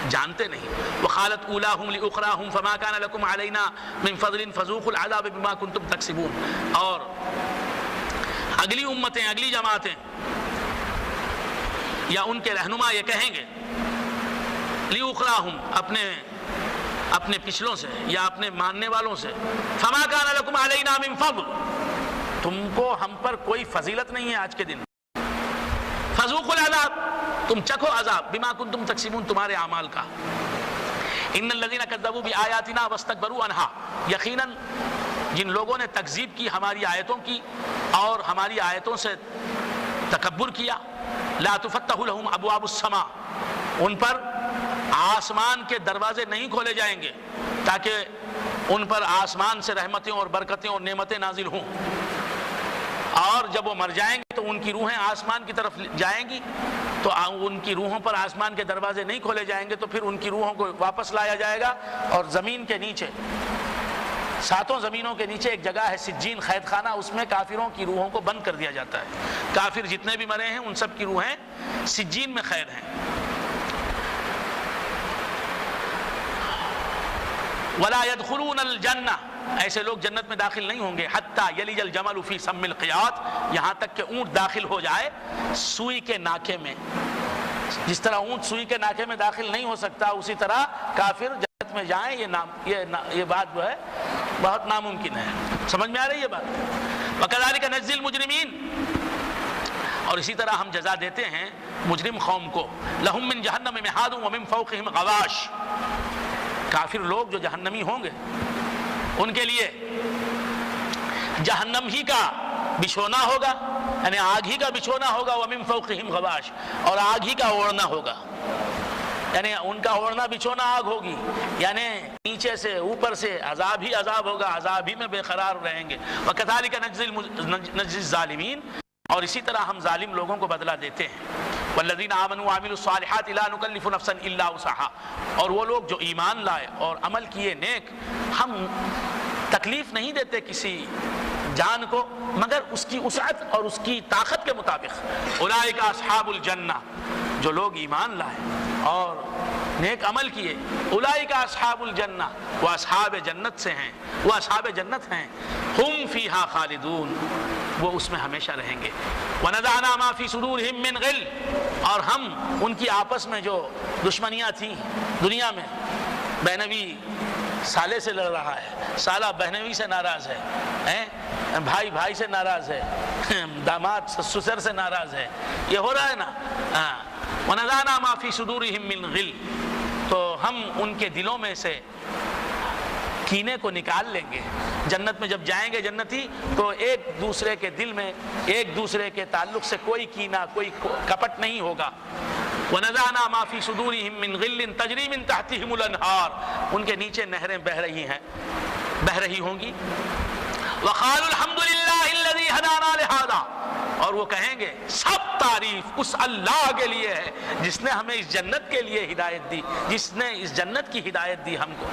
جانتے نہیں۔ وقالت اولاہم لاخراہم فما كان لكم علينا من فضل فذوقوا العذاب بما كنتم تكسبون، اور اگلی امتیں، اگلی جماعتیں یا ان کے رہنما یہ کہیں گے لاخراہم اپنے پچھلوں سے یا اپنے ماننے والوں سے، فما كان لكم علينا من فضل، تم کو ہم پر کوئی فضیلت نہیں ہے آج کے دن، فذوقوا العذاب، تم چکھو عذاب، بما کنتم تکسبون، تمہارے اعمال کا۔ ان الذين كذبوا بآياتنا واستكبروا عنها، یقیناً جن لوگوں نے تکذیب کی ہماری آیتوں کی اور ہماری آیتوں سے تکبر کیا، لا تفتح لهم ابواب السماء، ان پر آسمان کے دروازے نہیں کھولے جائیں گے تاکہ ان پر آسمان سے رحمتیں اور برکتیں اور نعمتیں نازل ہوں، اور جب وہ مر جائیں گے تو ان کی روحیں آسمان کی طرف جائیں گی تو ان کی روحوں پر آسمان کے دروازے نہیں کھولے جائیں گے، تو پھر ان کی روحوں کو واپس لایا جائے گا، اور زمین کے نیچے، ساتوں زمینوں کے نیچے ایک جگہ ہے سجین قید خانہ، اس میں کافروں کی روحوں کو بند کر دیا جاتا ہے، کافر جتنے بھی مرے ہیں ان سب کی روحیں سجین میں قید ہیں۔ ولا يدخلون الجنہ، ایسے لوگ جنت میں داخل نہیں ہوں گے، حتی یلج الجمل فی سم القیات، یہاں تک کہ اونٹ داخل ہو جائے سوئی کے ناکے میں، جس طرح اونٹ سوئی کے ناکے میں داخل نہیں ہو سکتا اسی طرح کافر جنت میں جائیں، یہ بات جو ہے بہت ناممکن ہے۔ سمجھ میں آ رہی ہے بات؟ وَكَذَلِكَ نَجْزِي الْمُجْرِمِينَ، اور اسی طرح ہم جزا دیتے ہیں مجرم قوم کو، لَهُم مِّن جَهَنَّمِ مِحَادٌ وَمِن فَوْقِهِمْ غَوَاشٍ، کافر لوگ جو جہنمی ہوں گے ان کے لیے جہنم ہی کا بچھونا ہوگا، یعنی آگ ہی کا بچھونا ہوگا، وَمِن فَوْقِهِمْ غَوَاشٍ، اور آگ ہی کا اوڑھنا ہوگا، یعنی ان کا اوڑھنا بچھونا آگ ہوگی، یعنی نیچے سے اوپر سے عذاب ہی عذاب ہوگا، عذاب ہی میں بے قرار رہیں گے۔ وَكَذَلِكَ نَجْزِي الظَّالِمِينَ، اور اسی طرح ہم ظالم لوگوں کو بدلہ دیتے ہیں۔ والذین آمنوا وعملوا الصالحات لا نکلف نفسا الا وسعها، اور وہ لوگ جو ایمان لائے اور عمل کیے نیک، ہم تکلیف نہیں دیتے کسی جان کو مگر اس کی وسعت اور اس کی طاقت کے مطابق۔ اولئک اصحاب الجنہ، جو لوگ ایمان لائے اور نیک عمل کیے، اولئک اصحاب الجنہ، وہ اصحاب جنت سے ہیں، وہ اصحاب جنت ہیں، ہم فیہا خالدون، وہ اس میں ہمیشہ رہیں گے۔ وَنَزَعْنَا مَا فِي صُدُورِهِم مِّن غِلٍّ، اور ہم ان کی آپس میں جو دشمنیاں تھیں دنیا میں، بہنوی سالے سے لڑ رہا ہے، سالہ بہنوی سے ناراض ہے، بھائی بھائی سے ناراض ہے، داماد سسر سے ناراض ہے، یہ ہو رہا ہے نا۔ وَنَزَعْنَا مَا فِي صُدُورِهِم مِّن غِلٍّ، تو ہم ان کے دلوں میں سے کینے کو نکال لیں گے۔ جنت میں جب جائیں گے جنتی تو ایک دوسرے کے دل میں ایک دوسرے کے تعلق سے کوئی کینہ، کوئی کپٹ نہیں ہوگا۔ وَنَزَعْنَا مَا فِي صُدُورِهِم مِّن غِلٍّ تَجْرِي مِن تَحْتِهِمُ الْأَنْهَارُ، ان کے نیچے نہریں بہہ رہی ہوں گی۔ وَقَالُوا الْحَمْدُ لِلَّهِ الَّذِي هَدَانَا لِهَذَا، اور وہ کہیں گے سب تعریف اس اللہ کے لیے ہے جس نے ہمیں اس جنت کے لیے ہدایت دی، جس نے اس جنت کی ہدایت دی ہم کو۔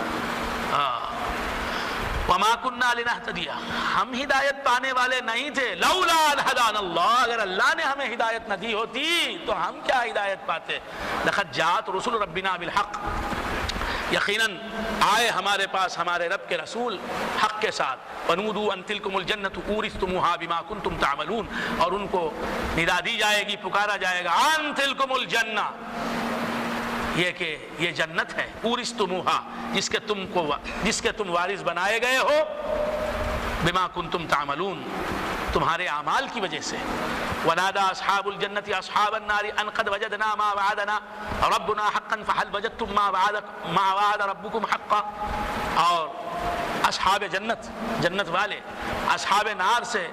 وَمَا كُنَّا لِنَهْتَدِيَ، ہم ہدایت پانے والے نہیں تھے، لَوْلَا أَنْ هَدَانَا اللَّهُ، اگر اللہ نے ہمیں ہدایت نہ دی ہوتی تو ہم کیا ہدایت پاتے۔ لَقَدْ جَاءَتْ رُسُلُ رَبِّنَا بِالْحَقِّ، یقیناً آئے ہمارے پاس ہمارے رب کے رسول حق کے ساتھ۔ وَنُودُوا أَن تِلْكُمُ الْجَنَّةُ أُورِثْتُمُوهَا بِمَا كُنْتُمْ تَعْمَلُونَ، اور ان کو ندا دی جائے گی، پکارا جائے گا، أَن تِلْكُمُ الْجَنَّةُ، یہ کہ یہ جنت ہے، أُورِثْتُمُوهَا، جس کے تم وارث بنائے گئے ہو، بِمَا كُنْتُمْ تَعْمَلُونَ، تمہارے اعمال کی وجہ سے۔ ونادى أصحاب الجنة أصحاب النار أن قد وجدنا ما وعدنا ربنا حقا فهل وجدتم ما وعد ربكم حقا، اور اصحاب جنت والے اصحاب نار سے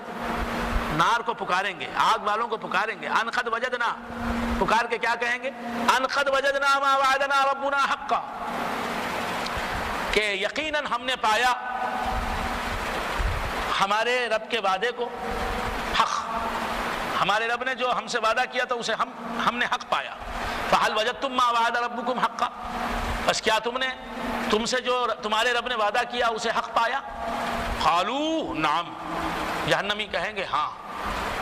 نار کو پکاریں گے، آگ والوں کو پکاریں گے، ان قد وجدنا، پکار کے کیا کہیں گے؟ ان قد وجدنا ما وعدنا ربنا حقا، کہ یقیناً ہم نے پایا ہمارے رب کے وعدے کو حق، ہمارے رب نے جو ہم سے وعدہ کیا تھا اسے ہم نے حق پایا۔ فہل وجدتم ما وعد ربکم حقا، بس کیا تم سے جو تمہارے رب نے وعدہ کیا اسے حق پایا؟ قالوا نعم، جہنمی کہیں گے ہاں۔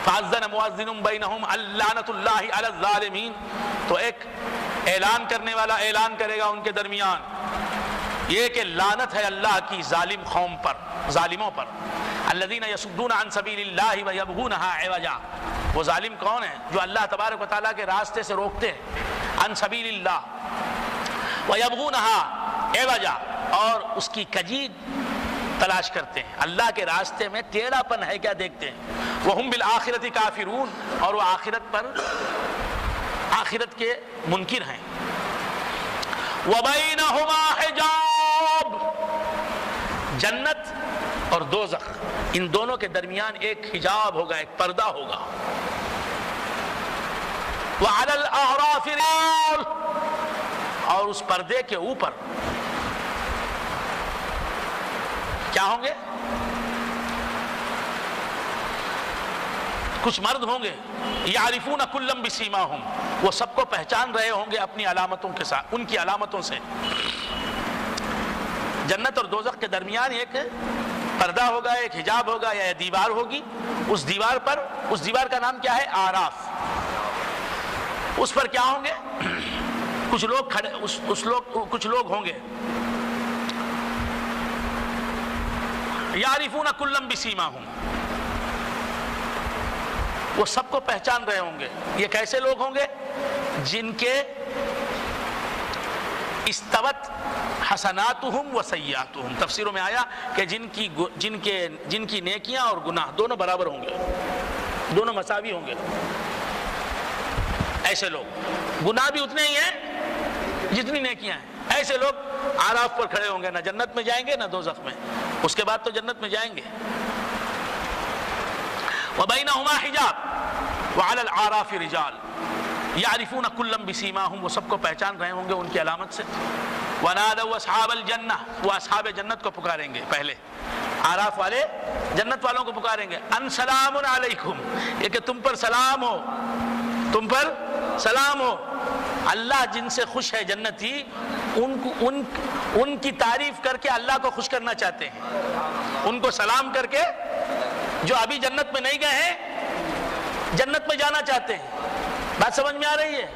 فاذن مؤذن بینہم اللعنۃ اللہ علی الظالمین، تو ایک اعلان کرنے والا اعلان کرے گا ان کے درمیان یہ کہ لعنت ہے اللہ کی ظالم قوم پر، ظالموں پر۔ الذین یصدون عن سبیل اللہ ویبغونها عوجا، وہ ظالم کون ہیں؟ جو اللہ تبارک و تعالیٰ کے راستے سے روکتے ہیں، عن سبیل اللہ ویبغونها عوجا، اور اس کی کجی تلاش کرتے ہیں، اللہ کے راستے میں ٹیڑھا پن ہے کیا دیکھتے ہیں۔ وہم بالآخرۃ کافرون، اور وہ آخرت کے منکر ہیں۔ وبینہما حجاب، جنت اور دوزخ ان دونوں کے درمیان ایک حجاب ہوگا، ایک پردہ ہوگا۔ وعلی الاعراف رجال، اور اس پردے کے اوپر کیا ہوں گے؟ کچھ مرد ہوں گے، یعرفون کلا بسیماہم، وہ سب کو پہچان رہے ہوں گے اپنی علامتوں کے ساتھ، ان کی علامتوں سے۔ جنت اور دوزخ کے درمیان ایک پردہ ہوگا، ایک حجاب ہوگا یا دیوار ہوگی۔ اس دیوار کا نام کیا ہے؟ آراف۔ اس پر کیا ہوں گے؟ کچھ لوگ کھڑے، کچھ لوگ ہوں گے، یعرفون کلا بسیماہم، وہ سب کو پہچان رہے ہوں گے۔ یہ کیسے لوگ ہوں گے؟ جن کے استوت حسناتہم و سیئاتہم، تفسیروں میں آیا کہ جن کی نیکیاں اور گناہ دونوں برابر ہوں گے، دونوں مساوی ہوں گے۔ ایسے لوگ، گناہ بھی اتنے ہی ہیں جتنی نیکیاں ہیں، ایسے لوگ آراف پر کھڑے ہوں گے، نہ جنت میں جائیں گے نہ دوزخ میں، اس کے بعد تو جنت میں جائیں گے۔ وبینہما حجاب وعلی الاعراف رجال یعرفون کلا بسیماہم، وہ سب کو پہچان رہے ہوں گے ان کی علامت سے۔ ونادوا اصحاب الجنہ، وہ اصحاب جنت کو پکاریں گے، پہلے آراف والے جنت والوں کو پکاریں گے، ان سلام علیکم، یہ کہ تم پر سلام ہو، تم پر سلام ہو۔ اللہ جن سے خوش ہے جنتی، ان کی تعریف کر کے اللہ کو خوش کرنا چاہتے ہیں، ان کو سلام کر کے جو ابھی جنت میں نہیں گئے ہیں جنت میں جانا چاہتے ہیں۔ بات سمجھ میں آ رہی ہے؟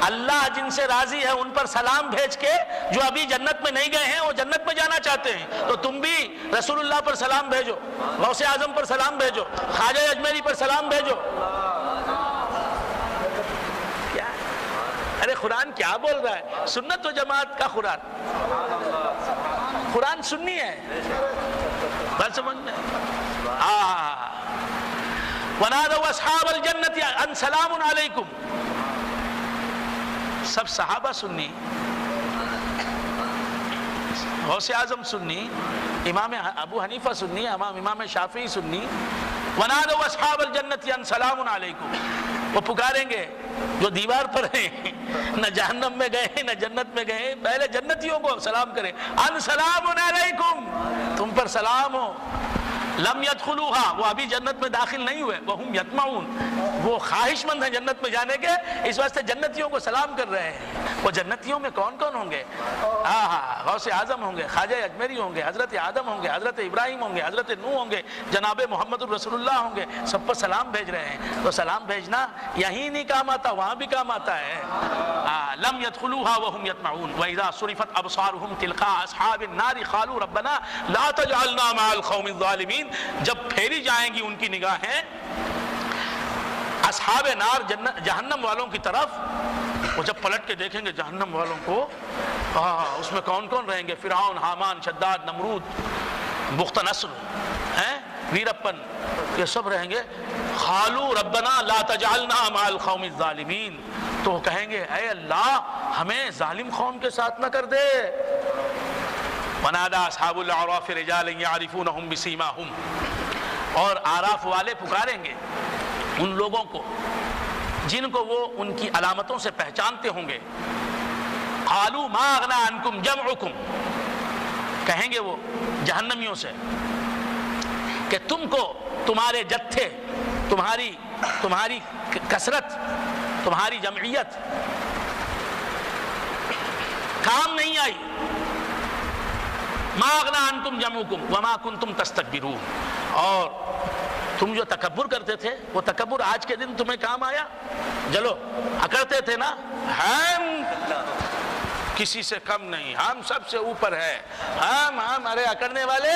اللہ جن سے راضی ہے ان پر سلام بھیج کے جو ابھی جنت میں نہیں گئے ہیں وہ جنت میں جانا چاہتے ہیں، تو تم بھی رسول اللہ پر سلام بھیجو، غوث اعظم پر سلام بھیجو، خواجہ اجمیری پر سلام بھیجو۔ کیا؟ ارے قرآن کیا بول رہا ہے؟ سنت و جماعت کا قرآن سنی ہے، بات سمجھ میں؟ ونادوا اصحاب الجنت ان سلام علیکم، سب صحابہ سنی، غوث اعظم سنی، امام ابو حنیفہ سنی، امام شافعی سنی۔ ونادوا اصحاب الجنت ان سلام علیکم، وہ پکاریں گے جو دیوار پر ہیں، نہ جہنم میں گئے نہ جنت میں گئے، پہلے جنتیوں کو سلام کریں، ان سلام علیکم، تم پر سلام ہو۔ لم يدخلوها، وہ ابھی جنت میں داخل نہیں ہوئے، وہم یطمعون، وہ خواہش مند ہیں جنت میں جانے کے، اس واسطے جنتیوں کو سلام کر رہے ہیں۔ وہ جنتیوں میں کون کون ہوں گے؟ غوث اعظم ہوں گے، خواجہ اجمیری ہوں گے، حضرت آدم ہوں گے، حضرت ابراہیم ہوں گے، حضرت نوح ہوں گے، جناب محمد الرسول اللہ ہوں گے، سب پر سلام بھیج رہے ہیں۔ تو سلام بھیجنا یہیں نہیں کام آتا، وہاں بھی کام آتا ہے۔ لم يدخلوها وهم يطمعون واذا صرفت ابصارهم تلقاء اصحاب النار قالوا ربنا لا تجعلنا مع القوم الظالمين، جب پھیری جائیں گی ان کی نگاہیں اصحاب نار جہنم والوں کی طرف، وہ جب پلٹ کے دیکھیں گے جہنم والوں کو، اس میں کون کون رہیں گے؟ فرعون، حامان، شداد، نمرود، بخت نصر، ویرپن، یہ سب رہیں گے۔ قالوا ربنا لا تجعلنا مع القوم الظالمین، تو وہ کہیں گے اے اللہ ہمیں ظالم قوم کے ساتھ نہ کر دے۔ ونادى اصحاب الاعراف رجالا يعرفونهم بسيماهم، اور آراف والے پکاریں گے ان لوگوں کو جن کو وہ ان کی علامتوں سے پہچانتے ہوں گے. قالوا ما اغنى عنكم جمعكم، کہیں گے وہ جہنمیوں سے کہ تم کو تمہارے جتھے، تمہاری کثرت، تمہاری جمعیت کام نہیں آئی. ما اغنى عنكم جمعكم وما كنتم تستكبرون، اور تم جو تکبر کرتے تھے وہ تکبر آج کے دن تمہیں کام آیا؟ چلو اکڑتے تھے نا، ہم کسی سے کم نہیں، ہم سب سے اوپر ہے، ہم ارے اکڑنے والے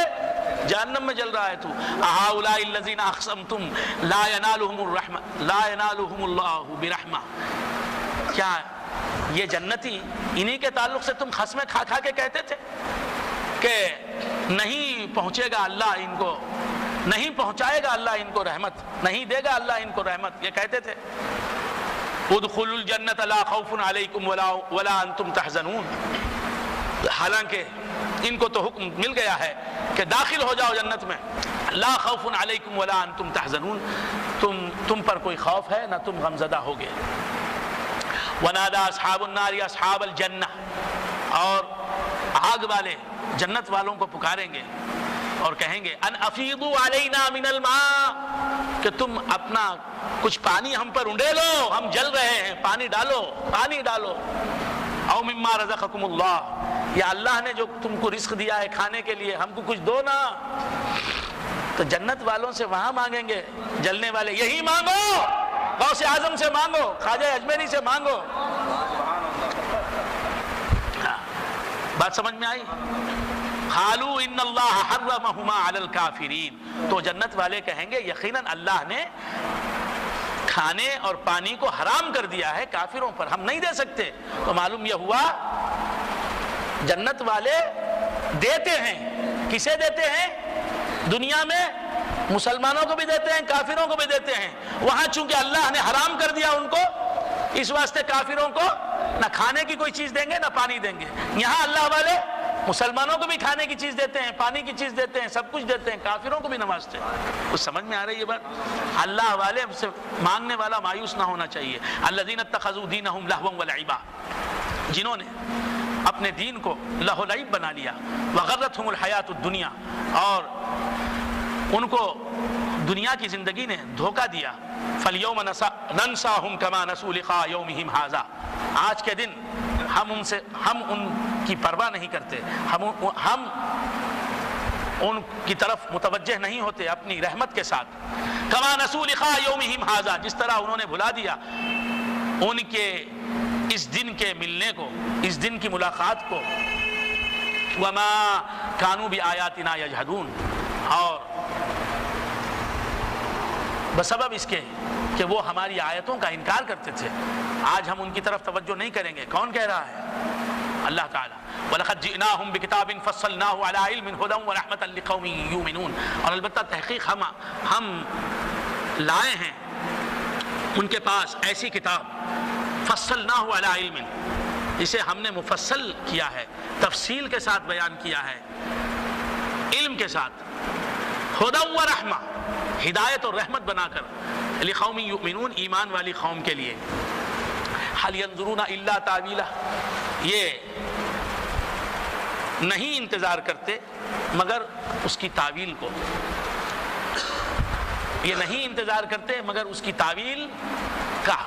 جہنم میں جل رہا ہے تو. اہؤلاء الذین اقسمتم لا ینالهم اللہ برحمہ، کیا یہ جنتی انہی کے تعلق سے تم خصمیں کھا کھا کے کہتے تھے کہ نہیں پہنچے گا اللہ ان کو، نہیں پہنچائے گا اللہ ان کو رحمت، نہیں دے گا اللہ ان کو رحمت، یہ کہتے تھے. ادخلوا الجنة لا خوف علیکم ولا انتم تحزنون، حالانکہ ان کو تو حکم مل گیا ہے کہ داخل ہو جاؤ جنت میں. لا خوف علیکم ولا انتم تحزنون، تم پر کوئی خوف ہے نہ تم غمزدہ ہوگے. ونادى اصحاب النار اصحاب الجنہ، اور آگ والے جنت والوں کو پکاریں گے اور کہیں گے ان افیضوا علینا من الماء، کہ تم اپنا کچھ پانی ہم پر انڈے لو، ہم جل رہے ہیں، پانی ڈالو، پانی ڈالو. او مما رزقکم اللہ، یا اللہ نے جو تم کو رزق دیا ہے کھانے کے لیے ہم کو کچھ دو نا. تو جنت والوں سے وہاں مانگیں گے جلنے والے، یہی مانگو، غوث اعظم سے مانگو، خواجہ اجمیری سے مانگو. بات سمجھ میں آئی؟ قالوا ان اللہ حرمہما علی الکافرین، تو جنت والے کہیں گے یقیناً اللہ نے کھانے اور پانی کو حرام کر دیا ہے کافروں پر، ہم نہیں دے سکتے. تو معلوم یہ ہوا جنت والے دیتے ہیں. کسے دیتے ہیں؟ دنیا میں مسلمانوں کو بھی دیتے ہیں، کافروں کو بھی دیتے ہیں. وہاں چونکہ اللہ نے حرام کر دیا ان کو، اس واسطے کافروں کو نہ کھانے کی کوئی چیز دیں گے نہ پانی دیں گے. یہاں اللہ والے مسلمانوں کو بھی کھانے کی چیز دیتے ہیں، پانی کی چیز دیتے ہیں، سب کچھ دیتے ہیں، کافروں کو بھی نوازتے ہیں. کچھ سمجھ میں آ رہی ہے بات؟ اللہ والے سے مانگنے والا مایوس نہ ہونا چاہیے. الذین اتخذوا دینہم لہوا ولعبا، جنہوں نے اپنے دین کو لہو لعب بنا لیا. وغرتہم الحیات الدنیا، اور ان کو دنیا کی زندگی نے دھوکہ دیا. فالیوم ننساہم کما نسوا لقاء یومہم ھذا، آج کے دن ہم ان کی پرواہ نہیں کرتے، ہم ان کی طرف متوجہ نہیں ہوتے اپنی رحمت کے ساتھ. کما نسوا لقاء یومہم ھذا، جس طرح انہوں نے بھلا دیا ان کے اس دن کے ملنے کو، اس دن کی ملاقات کو. وما کانوا بآیاتنا یجحدون، اور بسبب اس کے کہ وہ ہماری آیتوں کا انکار کرتے تھے. آج ہم ان کی طرف توجہ نہیں کریں گے. کون کہہ رہا ہے؟ اللہ تعالیٰ. وَلَقَدْ جِئْنَاهُمْ بِكِتَابٍ فَصَّلْنَاهُ عَلَىٰ عِلْمٍ هُدًى وَرَحْمَةً لِقَوْمٍ يُؤْمِنُونَ، اور البتہ تحقیق ہم لائے ہیں ان کے پاس ایسی کتاب فَصَّلْنَاهُ عَلَىٰ عِلْمٍ، جسے ہم نے مفصل کیا ہے، تفصیل کے ساتھ بیان کیا ہے، علم کے ساتھ. هُدًى وَرَحْمَةً، ہدایت اور رحمت بنا کر، لقوم یؤمنون، ایمان والی قوم کے لیے. هل ينظرون الا تاویلہ، یہ نہیں انتظار کرتے مگر اس کی تعویل کو، یہ نہیں انتظار کرتے مگر اس کی تعویل کا.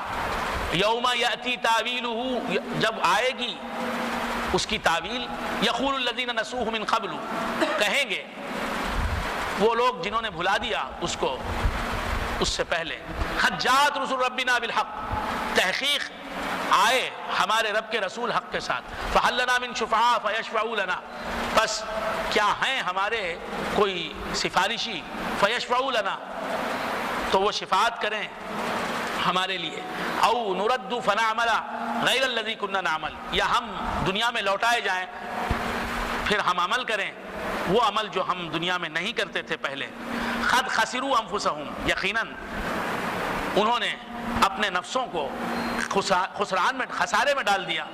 یوم یأتی تاویلہ، جب آئے گی اس کی تعویل. یقول الذین نسوہ من قبل، کہیں گے وہ لوگ جنہوں نے بھلا دیا اس کو اس سے پہلے. قد جاءت رسل ربنا بالحق، تحقیق آئے ہمارے رب کے رسول حق کے ساتھ. فہل لنا من شفعاء فیشفعوا لنا، بس کیا ہیں ہمارے کوئی سفارشی، فیشفعوا لنا، تو وہ شفاعت کریں ہمارے لیے. او نرد فنعمل غیر الذی کنا نعمل، یا ہم دنیا میں لوٹائے جائیں پھر ہم عمل کریں وہ عمل جو ہم دنیا میں نہیں کرتے تھے پہلے. قد خسروا انفسہم، یقیناً انہوں نے اپنے نفسوں کو خسران میں، خسارے میں ڈال دیا.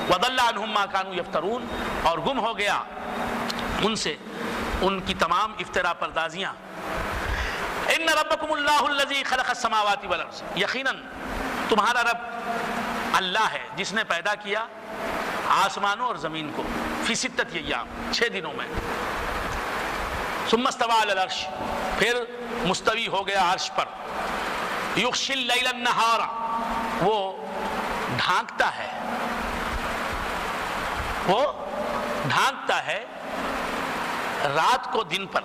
وضل عنہم ما کانوا یفترون، اور گم ہو گیا ان سے ان کی تمام افترا پردازیاں. ان ربکم اللہ الذی خلق السماوات والارض، یقیناً تمہارا رب اللہ ہے جس نے پیدا کیا آسمانوں اور زمین کو، فی ستۃ ایام 6 دنوں میں، ثم استوى علی العرش، پھر مستوی ہو گیا عرش پر، یغشی اللیل النہار، وہ ڈھانکتا ہے، وہ ڈھانکتا ہے رات کو دن پر،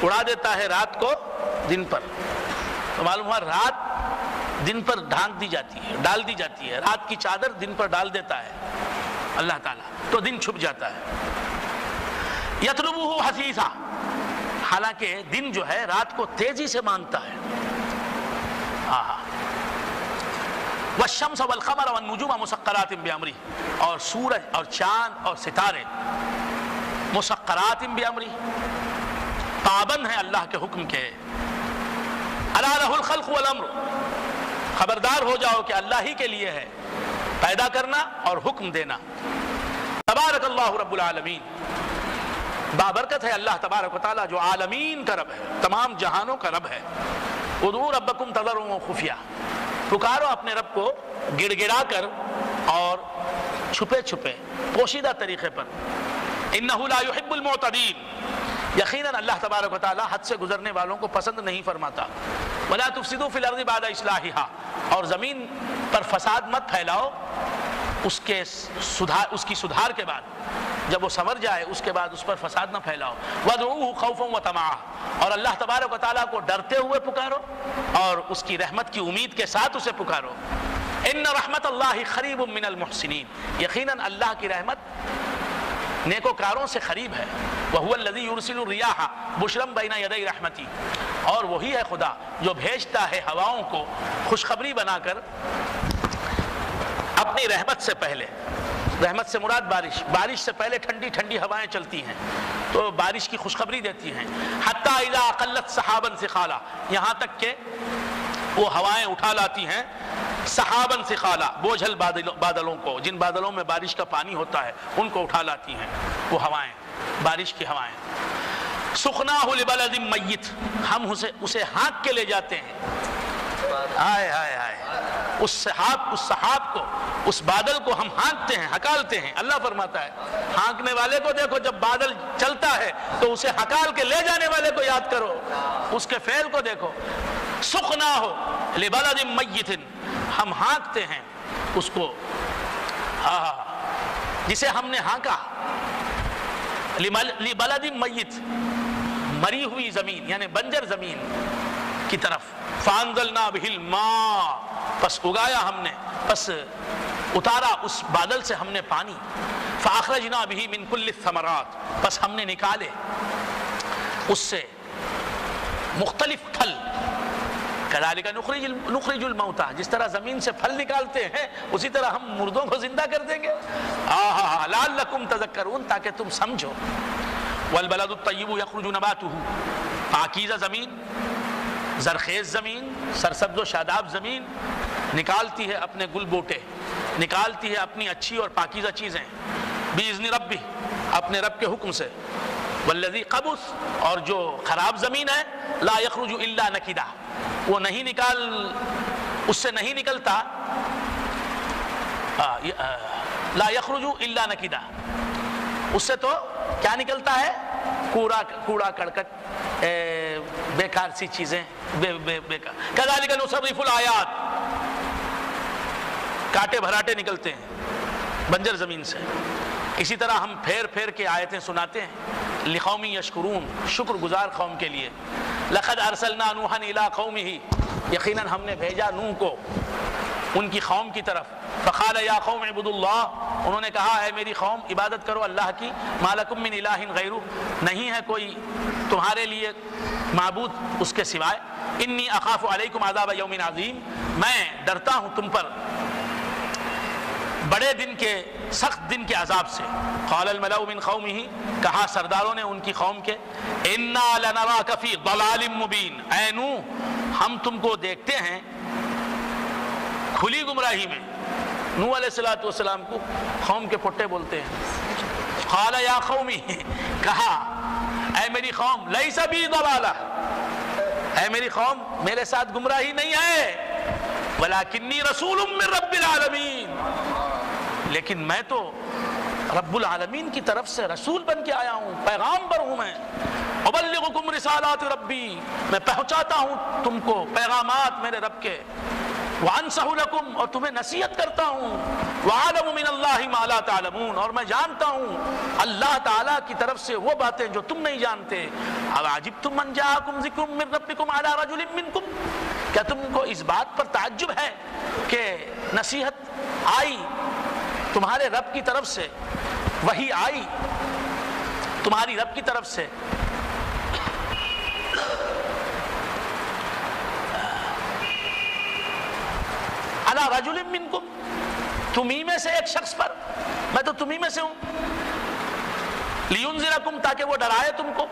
اڑا دیتا ہے رات کو دن پر، تو معلوم ہوا رات دن پر ڈھانک دی جاتی ہے، ڈال دی جاتی ہے، رات کی چادر دن پر ڈال دیتا ہے اللہ تعالیٰ، تو دن چھپ جاتا ہے۔ یطلبہ حثیثا، حالانکہ دن جو ہے رات کو تیزی سے مانگتا ہے۔ والشمس والقمر والنجوم مسخرات بامرہ، اور سورج اور چاند اور ستارے مسخرات بامرہ، پابند ہیں اللہ کے حکم کے۔ الا لہ الخلق والامر، خبردار ہو جاؤ کہ اللہ ہی کے لیے ہے پیدا کرنا اور حکم دینا۔ تبارک اللہ رب العالمین، بابرکت ہے اللہ تبارک و تعالیٰ جو عالمین کا رب ہے، تمام جہانوں کا رب ہے۔ ادعوا ربکم تضرعا وخفیہ، پکارو اپنے رب کو گڑ گڑا کر اور چھپے چھپے پوشیدہ طریقے پر۔ انہ لا یحب المعتدین، یقیناً اللہ تبارک و تعالیٰ حد سے گزرنے والوں کو پسند نہیں فرماتا۔ ولا تفسدوا فی الارض بعد اصلاحها، اور زمین پر فساد مت پھیلاؤ اس کی سدھار کے بعد، جب وہ سنور جائے اس کے بعد اس پر فساد نہ پھیلاؤ۔ وادعوہ خوفا وطمعا، اور اللہ تبارک و تعالیٰ کو ڈرتے ہوئے پکارو اور اس کی رحمت کی امید کے ساتھ اسے پکارو۔ ان رحمت اللہ قریب من المحسنین، یقیناً اللہ کی رحمت نیکوکاروں سے قریب ہے۔ وہو الذی یرسل الریاح بشرا بین یدی رحمتی، اور وہی ہے خدا جو بھیجتا ہے ہواؤں کو خوشخبری بنا کر اپنی رحمت سے پہلے۔ رحمت سے مراد بارش، بارش سے پہلے ٹھنڈی ٹھنڈی ہوائیں چلتی ہیں تو بارش کی خوشخبری دیتی ہیں۔ حتی اذا اقلت سحابا ثقالا، یہاں تک کہ وہ ہوائیں اٹھا لاتی ہیں سحابا ثقالا، بوجھل بادلوں کو، جن بادلوں میں بارش کا پانی ہوتا ہے ان کو اٹھا لاتی ہیں وہ ہوائیں، بارش کی ہوائیں۔ سقناہ لبلد میت، ہم اسے ہانک کے لے جاتے ہیں۔ ہائے ہائے ہائے، اس سحاب کو، اس بادل کو ہم ہانکتے ہیں، ہکالتے ہیں۔ اللہ فرماتا ہے ہانکنے والے کو دیکھو، جب بادل چلتا ہے تو اسے ہکال کے لے جانے والے کو یاد کرو، اس کے فعل کو دیکھو۔ سقناہ لبلد میت، ہم ہانکتے ہیں اس کو، جسے ہم نے ہانکا، لبلد میت، مری ہوئی زمین یعنی بنجر زمین کی طرف۔ فانزلنا بہ الماء، پس اگایا ہم نے، پس اتارا اس بادل سے ہم نے پانی۔ فاخرجنا بہ من کل الثمرات، پس ہم نے نکالے اس سے مختلف پھل۔ کذالک نخرج الموتى، جس طرح زمین سے پھل نکالتے ہیں اسی طرح ہم مردوں کو زندہ کر دیں گے۔ لعلکم تذکرون، تاکہ تم سمجھو۔ والبلد الطیب یخرج نباتہ، پاکیزہ زمین، زرخیز زمین، سرسبز و شاداب زمین نکالتی ہے اپنے گل بوٹے، نکالتی ہے اپنی اچھی اور پاکیزہ چیزیں، باذن ربہ، اپنے رب کے حکم سے۔ والذی قبث، اور جو خراب زمین ہے، لا یخرج الا نکدا، وہ نہیں اس سے نہیں نکلتا، لا یخرج الا نکدا، اس سے تو کیا نکلتا ہے؟ کوڑا کرکٹ، بیکار سی چیزیں، بیکار۔ کذالک نصرف الآیات، کاٹے بھراٹے نکلتے ہیں بنجر زمین سے، اسی طرح ہم پھیر پھیر کے آیتیں سناتے ہیں۔ لقوم یشکرون، شکر گزار قوم کے لیے۔ لقد ارسلنا نوحا الی قومہ، یقیناً ہم نے بھیجا نوح کو ان کی قوم کی طرف۔ فقال یا قوم اعبدوا اللہ، انہوں نے کہا ہے میری قوم عبادت کرو اللہ کی۔ ما لکم من الہ غیرہ، نہیں ہے کوئی تمہارے لیے معبود اس کے سوائے۔ انی اخاف علیکم عذاب یوم عظیم، میں ڈرتا ہوں تم پر بڑے دن کے، سخت دن کے عذاب سے۔ قال الملأ من قومہ، کہا سرداروں نے ان کی قوم کے، انا لنراک فی ضلال مبین، اے نوح ہم تم کو دیکھتے ہیں کھلی گمراہی میں۔ نوح علیہ السلام کو قوم کے پٹے بولتے ہیں۔ قال یا قومی، کہا اے میری قوم، لیس بی ضلالہ، اے میری قوم میرے ساتھ گمراہی نہیں ہے، ولیکنی رسول من رب العالمین، لیکن میں تو رب العالمین کی طرف سے رسول بن کے آیا ہوں، پیغامبر ہوں میں، ابلغکم رسالات ربی، میں پہنچاتا ہوں تم کو پیغامات میرے رب کے، وانصح لکم، اور تمہیں نصیحت کرتا ہوں، وعلم من اللہ ما لا تعلمون، اور میں جانتا ہوں اللہ تعالیٰ کی طرف سے وہ باتیں جو تم نہیں جانتے۔ اب عجبتم ان جاءکم ذکر من ربکم علی رجل منکم، کیا تم کو اس بات پر تعجب ہے کہ نصیحت آئی تمہارے رب کی طرف سے، وحی آئی تمہاری رب کی طرف سے، علی رجل منکم، تمہیں میں سے ایک شخص پر، میں تو تمہیں میں سے ہوں، لینذرکم، تاکہ وہ ڈرائے تم کو،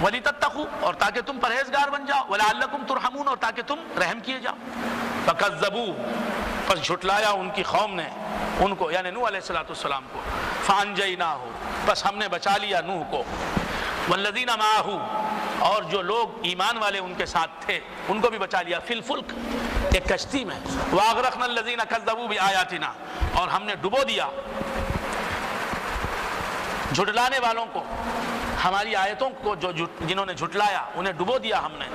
ولتتقوا، اور تاکہ تم پرہیزگار بن جاؤ، ولعلکم ترحمون، اور تاکہ تم رحم کیے جاؤ۔ فکذبوا، پس جھٹلایا ان کی قوم نے ان کو، یعنی نوح علیہ السلام کو، فانجیناہ، بس ہم نے بچا لیا نوح کو، والذین معہ، اور جو لوگ ایمان والے ان کے ساتھ تھے ان کو بھی بچا لیا، فی الفلک، ایک کشتی میں، واغرقنا الذین کذبوا بآیاتنا، اور ہم نے ڈبو دیا جھٹلانے والوں کو، ہماری آیتوں کو جنہوں نے جھٹلایا انہیں ڈبو دیا ہم نے۔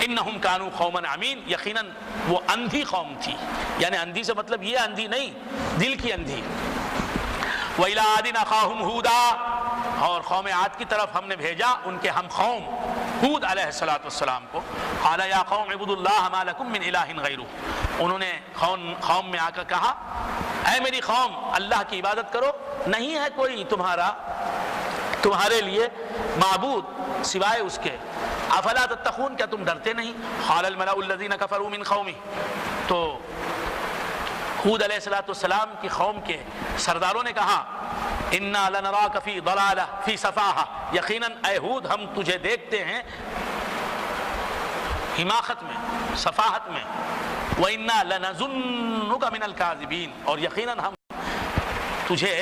انہم کانوا قوما عمین، یقیناً وہ اندھی قوم تھی، یعنی اندھی سے مطلب یہ اندھی نہیں، دل کی اندھی۔ وَإِلَىٰ عَادٍ أَخَاهُمْ هُودًا، اور قوم عاد کی طرف ہم نے بھیجا ان کے ہم قوم ہود علیہ السلام کو، قَالَ يَا قَوْمِ اعْبُدُوا اللَّهَ مَا لَكُم مِّنْ إِلَٰهٍ غَيْرُهُ، انہوں نے قوم میں آ کر کہا اے میری قوم اللہ کی عبادت کرو، نہیں ہے کوئی تمہارے لیے معبود سوائے اس کے، افلا تتقون، کیا تم ڈرتے نہیں؟ قال الملأ الذین کفروا من قومہ، تو ہود علیہ السلام کی قوم کے سرداروں نے کہا انا لنراک فی ضلالہ فی سفاہہ، یقیناً اے ہود ہم تجھے دیکھتے ہیں حماقت میں، سفاہت میں، وَإِنَّا لَنَظُنُّكَ مِنَ الْكَاذِبِينَ، اور یقیناً ہم تجھے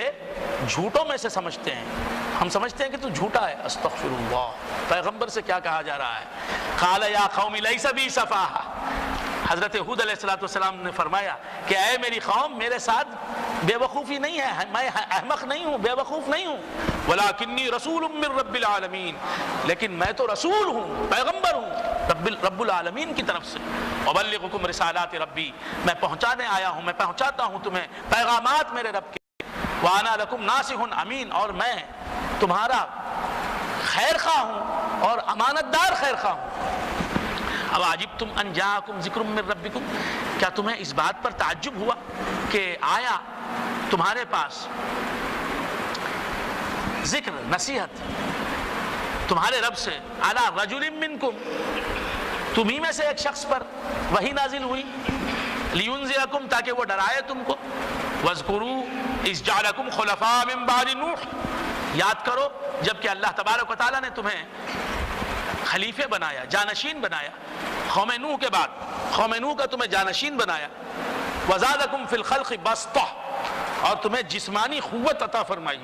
جھوٹوں میں سے سمجھتے ہیں، ہم سمجھتے ہیں کہ تو جھوٹا ہے۔ استغفر اللہ، پیغمبر سے کیا کہا جا رہا ہے؟ قَالَ يَا قَوْمِ لَيْسَ بِي سَفَاهَةٌ، حضرت ہود علیہ السلام نے فرمایا کہ اے میری قوم میرے ساتھ بے وقوفی نہیں ہے، میں احمق نہیں ہوں، بے وقوف نہیں ہوں، وَلَكِنِّي رَسُولٌ مِّن رَبِّ الْعَالَمِينَ، لیکن میں تو رسول ہوں، پیغمبر ہوں رب العالمین کی طرف سے، وَبَلِّغُكُمْ رِسَالَاتِ رَبِّي، میں پہنچانے آیا ہوں، میں پہنچاتا ہوں تمہیں پیغامات میرے رب کے، وَأَنَا لَكُمْ نَاصِحٌ أَمِينٌ، اور میں تمہارا خیر خواہ ہوں اور امانت دار خیر خواہ ہوں۔ اب عجبتم ان جاءکم ذکر من ربکم، کیا تمہیں اس بات پر تعجب ہوا کہ آیا تمہارے پاس ذکر، نصیحت تمہارے رب سے، علی رجل منکم، تمہیں میں سے ایک شخص پر وحی نازل ہوئی، لینذرکم، تاکہ وہ ڈرائے تم کو، واذکروا اذ جعلکم خلفاء من بعد نوح، یاد کرو جب کہ اللہ تبارک و تعالیٰ نے تمہیں خلیفے بنایا، جانشین بنایا، قوم نوح کے بعد قوم نوح کا تمہیں جانشین بنایا، وزادکم فی الخلق بسطہ، اور تمہیں جسمانی قوت عطا فرمائی،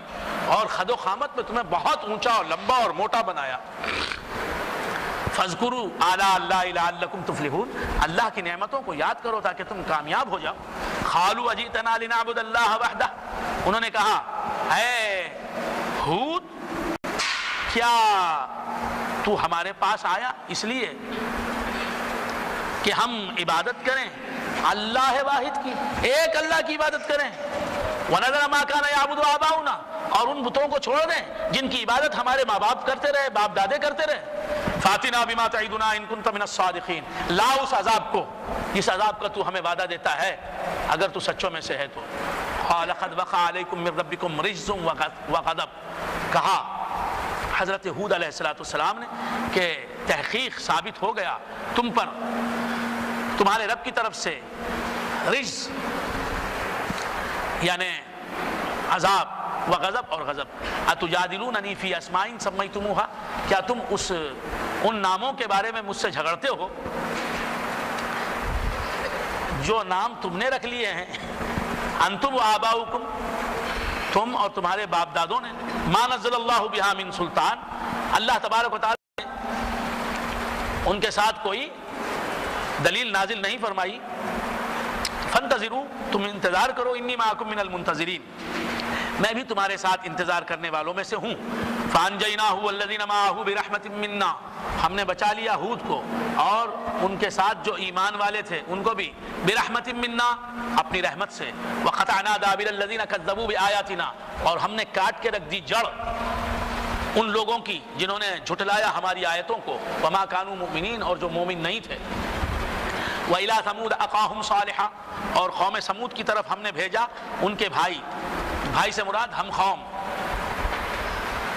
اور خد و خامت میں تمہیں بہت اونچا اور لمبا اور موٹا بنایا۔ فاذکروا آلاء اللہ لعلکم تفلحون، اللہ کی نعمتوں کو یاد کرو تاکہ تم کامیاب ہو جاؤ۔ قالوا اجئتنا لنعبد اللہ وحدہ، انہوں نے کہا اے ہود کیا تو ہمارے پاس آیا اس لیے کہ ہم عبادت کریں اللہ واحد کی، ایک اللہ کی عبادت کریں، وَنَذَرَ مَا كَانَ يَعْبُدُ آبَاؤُنَا، اور ان بتوں کو چھوڑ دیں جن کی عبادت ہمارے ماں باپ کرتے رہے، باپ دادے کرتے رہے۔ فَأْتِنَا بِمَا تَعِدُنَا إِن كُنتَ مِنَ الصَّادِقِينَ، لا اس عذاب کو، اس عذاب کا تو ہمیں وعدہ دیتا ہے اگر تو سچوں میں سے ہے تو۔ قَالَ قَدْ وَقَعَ عَلَيْكُم مِّن رَّبِّكُمْ رِجْزٌ وَغَضَبٌ، کہا حضرت ہود علیہ السلام نے کہ تحقیق ثابت ہو گیا تم پر تمہارے رب کی طرف سے رجز، یعنی عذاب، وغضب اور غضب۔ اتجادلوننی فی اسماء سمیتموہا، کیا تم ان ناموں کے بارے میں مجھ سے جھگڑتے ہو جو نام تم نے رکھ لیے ہیں، انتم و آباؤکم، تم اور تمہارے باپ دادوں نے، ما نزل اللہ بہا من سلطان، اللہ تبارک و تعالی نے ان کے ساتھ کوئی دلیل نازل نہیں فرمائی فانتظروا تم انتظار کرو انی معکم من المنتظرین میں بھی تمہارے ساتھ انتظار کرنے والوں میں سے ہوں فانجیناہ والذین معہ برحمت منا ہم نے بچا لیا ہود کو اور ان کے ساتھ جو ایمان والے تھے ان کو بھی برحمت منا اپنی رحمت سے وقطعنا دابر الذین کذبوا بآیاتنا اور ہم نے کاٹ کے رکھ دی جڑ ان لوگوں کی جنہوں نے جھٹلایا ہماری آیتوں کو وما کانوا مؤمنین اور جو مومن نہیں تھے وَإِلَىٰ ثَمُودَ أَخَاهُمْ صَالِحًا اور قوم سمود کی طرف ہم نے بھیجا ان کے بھائی سے مراد ہم قوم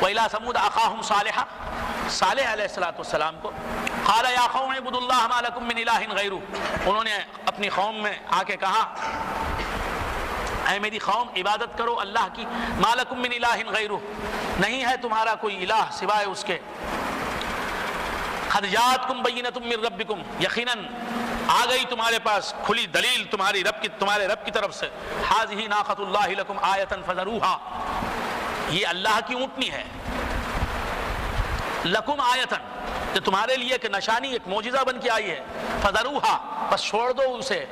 وَإِلَىٰ ثَمُودَ أَخَاهُمْ صَالِحًا صالح علیہ السلام کو قَالَ يَا قَوْمِ اعْبُدُوا اللَّهَ مَا لَكُم مِّنْ إِلَٰهٍ غَيْرُهُ انہوں نے اپنی قوم میں آ کے کہا اے میری قوم عبادت کرو اللہ کی مَا لَكُم مِّنْ إِلَٰهٍ غَيْرُهُ نہیں ہے تمہارا کوئی الہ سوائے اس کے قَدْ جَاءَتْكُمْ بَيِّنَةٌ مِّن رَبِّكُمْ یقیناً آ گئی تمہارے پاس کھلی دلیل تمہارے رب کی طرف سے هَٰذِهِ نَاقَةُ اللَّهِ لَكُمْ آیَةً فَذَرُوهَا یہ اللہ کی اونٹنی ہے لکم آیتن کہ تمہارے لیے ایک نشانی ایک معجزہ بن کے آئی ہے فذروها بس چھوڑ دو اسے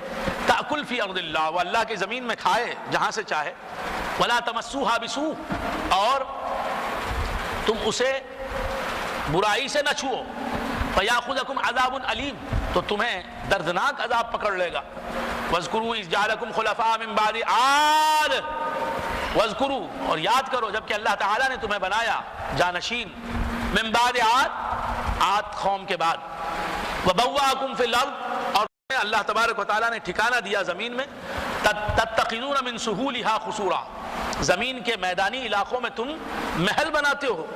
تأکل فی ارض اللہ وہ اللہ کی زمین میں کھائے جہاں سے چاہے ولا تمسوها بسوء اور تم اسے برائی سے نہ چھوؤ فیاخذکم عذاب علیم تو تمہیں دردناک عذاب پکڑ لے گا واذکروا اذ جعلکم خلفاء من بعد عاد واذکروا اور یاد کرو جب کہ اللہ تعالیٰ نے تمہیں بنایا جانشین من بعد عاد قوم کے بعد وبواکم فی الارض اور اللہ تبارک و تعالیٰ نے ٹھکانہ دیا زمین میں تتخذون من سہولها قصورا زمین کے میدانی علاقوں میں تم محل بناتے ہو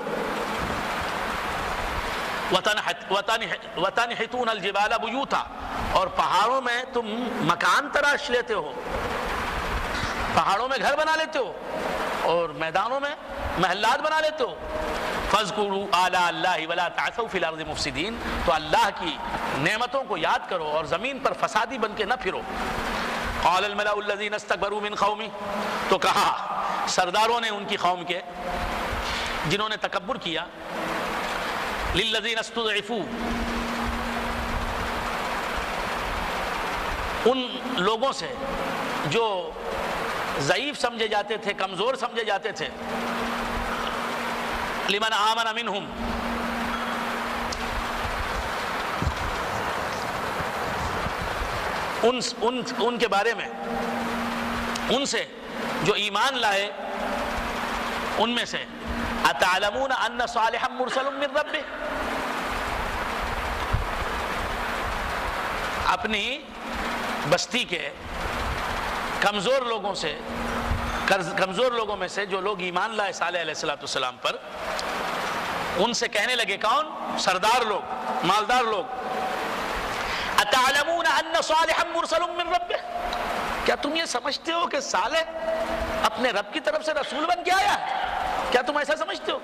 وتنحتون الجبال بیوتا اور پہاڑوں میں تم مکان تراش لیتے ہو پہاڑوں میں گھر بنا لیتے ہو اور میدانوں میں محلات بنا لیتے ہو فاذکروا آلاء اللہ ولا تعثوا فی الارض مفسدین تو اللہ کی نعمتوں کو یاد کرو اور زمین پر فسادی بن کے نہ پھرو قال الملأ الذین استکبروا من قومی تو کہا سرداروں نے ان کی قوم کے جنہوں نے تکبر کیا للذین استضعفوا ان لوگوں سے جو ضعیف سمجھے جاتے تھے کمزور سمجھے جاتے تھے لمن آمن منہم ان کے بارے میں ان سے جو ایمان لائے ان میں سے اتعلمون ان صالحا مرسل من ربہ اپنی بستی کے کمزور لوگوں میں سے جو لوگ ایمان لائے صالح علیہ السلام پر ان سے کہنے لگے کون سردار لوگ مالدار لوگ اتعلمون ان صالحا مرسل من ربہ کیا تم یہ سمجھتے ہو کہ صالح اپنے رب کی طرف سے رسول بن کے آیا ہے کیا تم ایسا سمجھتے ہو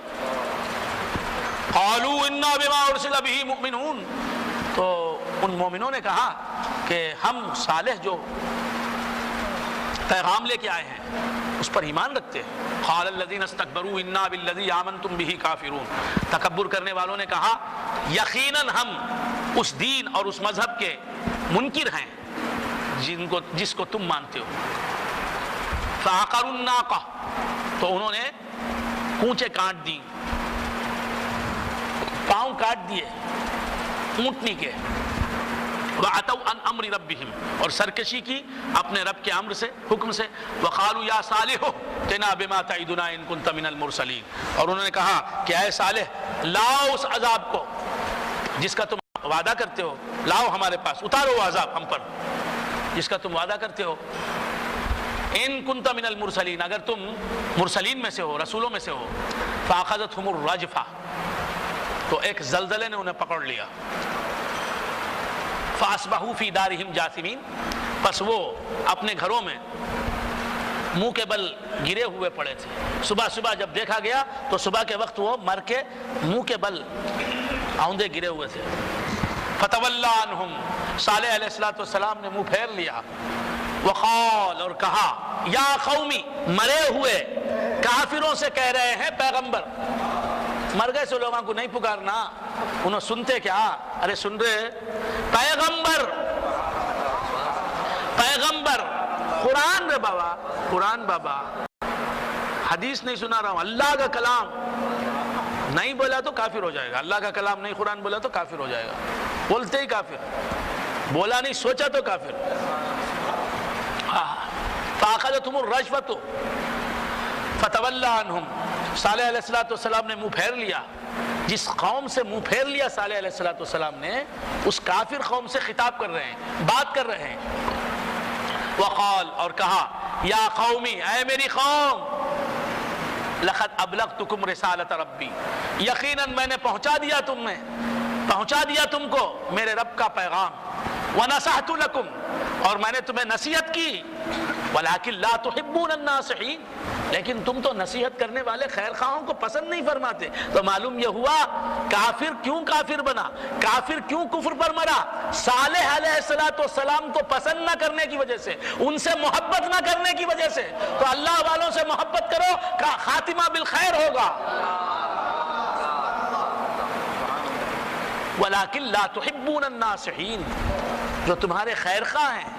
قالوا انا بما ارسل به مؤمنون تو ان مومنوں نے کہا کہ ہم صالح جو پیغام لے کے آئے ہیں اس پر ایمان رکھتے ہیں قال الذين استكبروا انا بالذي آمنتم به كافرون تکبر کرنے والوں نے کہا یقیناً ہم اس دین اور اس مذہب کے منکر ہیں جس کو تم مانتے ہو فعقروا الناقہ تو انہوں نے کونچے کاٹ دی پاؤں کاٹ دیے اونٹنی کے وَعَتَوْا عَنْ أَمْرِ رَبِّهِمْ اور سرکشی کی اپنے رب کے امر سے حکم سے وَقَالُوا يَا صَالِحُ ائْتِنَا بِمَا تَعِدُنَا إِن كُنتَ مِنَ الْمُرْسَلِينَ اور انہوں نے کہا کہ اے صالح لاؤ اس عذاب کو جس کا تم وعدہ کرتے ہو لاؤ ہمارے پاس اتارو عذاب ہم پر جس کا تم وعدہ کرتے ہو ان کنت من المرسلین اگر تم مرسلین میں سے ہو رسولوں میں سے ہو فاخذتهم الرجفہ تو ایک زلزلے نے انہیں پکڑ لیا فاصبحوا فی دارہم جاثمین پس وہ اپنے گھروں میں منہ کے بل گرے ہوئے پڑے تھے صبح جب دیکھا گیا تو صبح کے وقت وہ مر کے منہ کے بل آؤندے گرے ہوئے تھے فتولی عنہم صالح علیہ السلام نے منہ پھیر لیا وقال اور کہا یا قومی مرے ہوئے کافروں سے کہہ رہے ہیں پیغمبر مر گئے سے لوگوں کو نہیں پکارنا انہوں سنتے کیا ارے سن رہے پیغمبر ارے بابا قرآن بابا حدیث نہیں سنا رہا ہوں، اللہ کا کلام نہیں بولا تو کافر ہو جائے گا، اللہ کا کلام نہیں قرآن بولا تو کافر ہو جائے گا، بولتے ہی کافر، بولا نہیں سوچا تو کافر۔ فَأَخَذَتْهُمُ الرَّجْفَةُ فَتَوَلَّىٰ عَنْهُمْ، صالح علیہ السلام نے منہ پھیر لیا، جس قوم سے منہ پھیر لیا صالح علیہ السلام نے، اس کافر قوم سے خطاب کر رہے ہیں، بات کر رہے ہیں۔ وقال، اور کہا، یا قومی، اے میری قوم، لقد ابلغتکم رسالت ربی، یقیناً میں نے پہنچا دیا تم کو میرے رب کا پیغام، ونصحت لکم، اور میں نے تمہیں نصیحت کی، ولکن لا تحبون الناصحین، لیکن تم تو نصیحت کرنے والے خیر خواہوں کو پسند نہیں فرماتے۔ تو معلوم یہ ہوا کافر کیوں کافر بنا، کافر کیوں کفر پر مرا، صالح علیہ السلام کو پسند نہ کرنے کی وجہ سے، ان سے محبت نہ کرنے کی وجہ سے۔ تو اللہ والوں سے محبت کرو، خاتمہ بالخیر ہوگا۔ وَلَكِنْ لَا تُحِبُّونَ النَّاصِحِينَ، جو تمہارے خیر خواہ ہیں،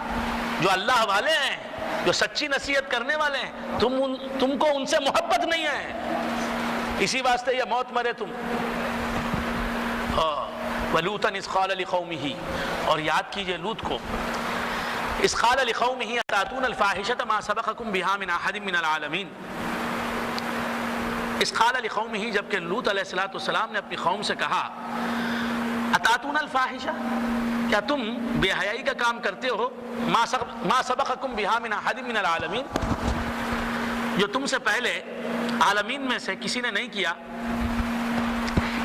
جو اللہ والے ہیں، جو سچی نصیحت کرنے والے ہیں، تم کو ان سے محبت نہیں ہے، اسی واسطے یہ موت مرے تم۔ وَلُوطًا إِذْ قَالَ لِقَوْمِهِ، اور یاد کیجئے لوط کو، إِذْ قَالَ لِقَوْمِهِ أَتَأْتُونَ الْفَاحِشَةَ مَا سَبَقَكُم بِهَا مِنْ أَحَدٍ مِنَ الْعَالَمِينَ۔ إِذْ قَالَ لِقَوْمِهِ، جبکہ لوط علیہ السلام نے اپنی قوم سے کہا، أَتَأْتُونَ الْفَاحِشَةَ، کیا تم بے حیائی کا کام کرتے ہو، ما سبقکم بہا من احد من العالمین، جو تم سے پہلے عالمین میں سے کسی نے نہیں کیا،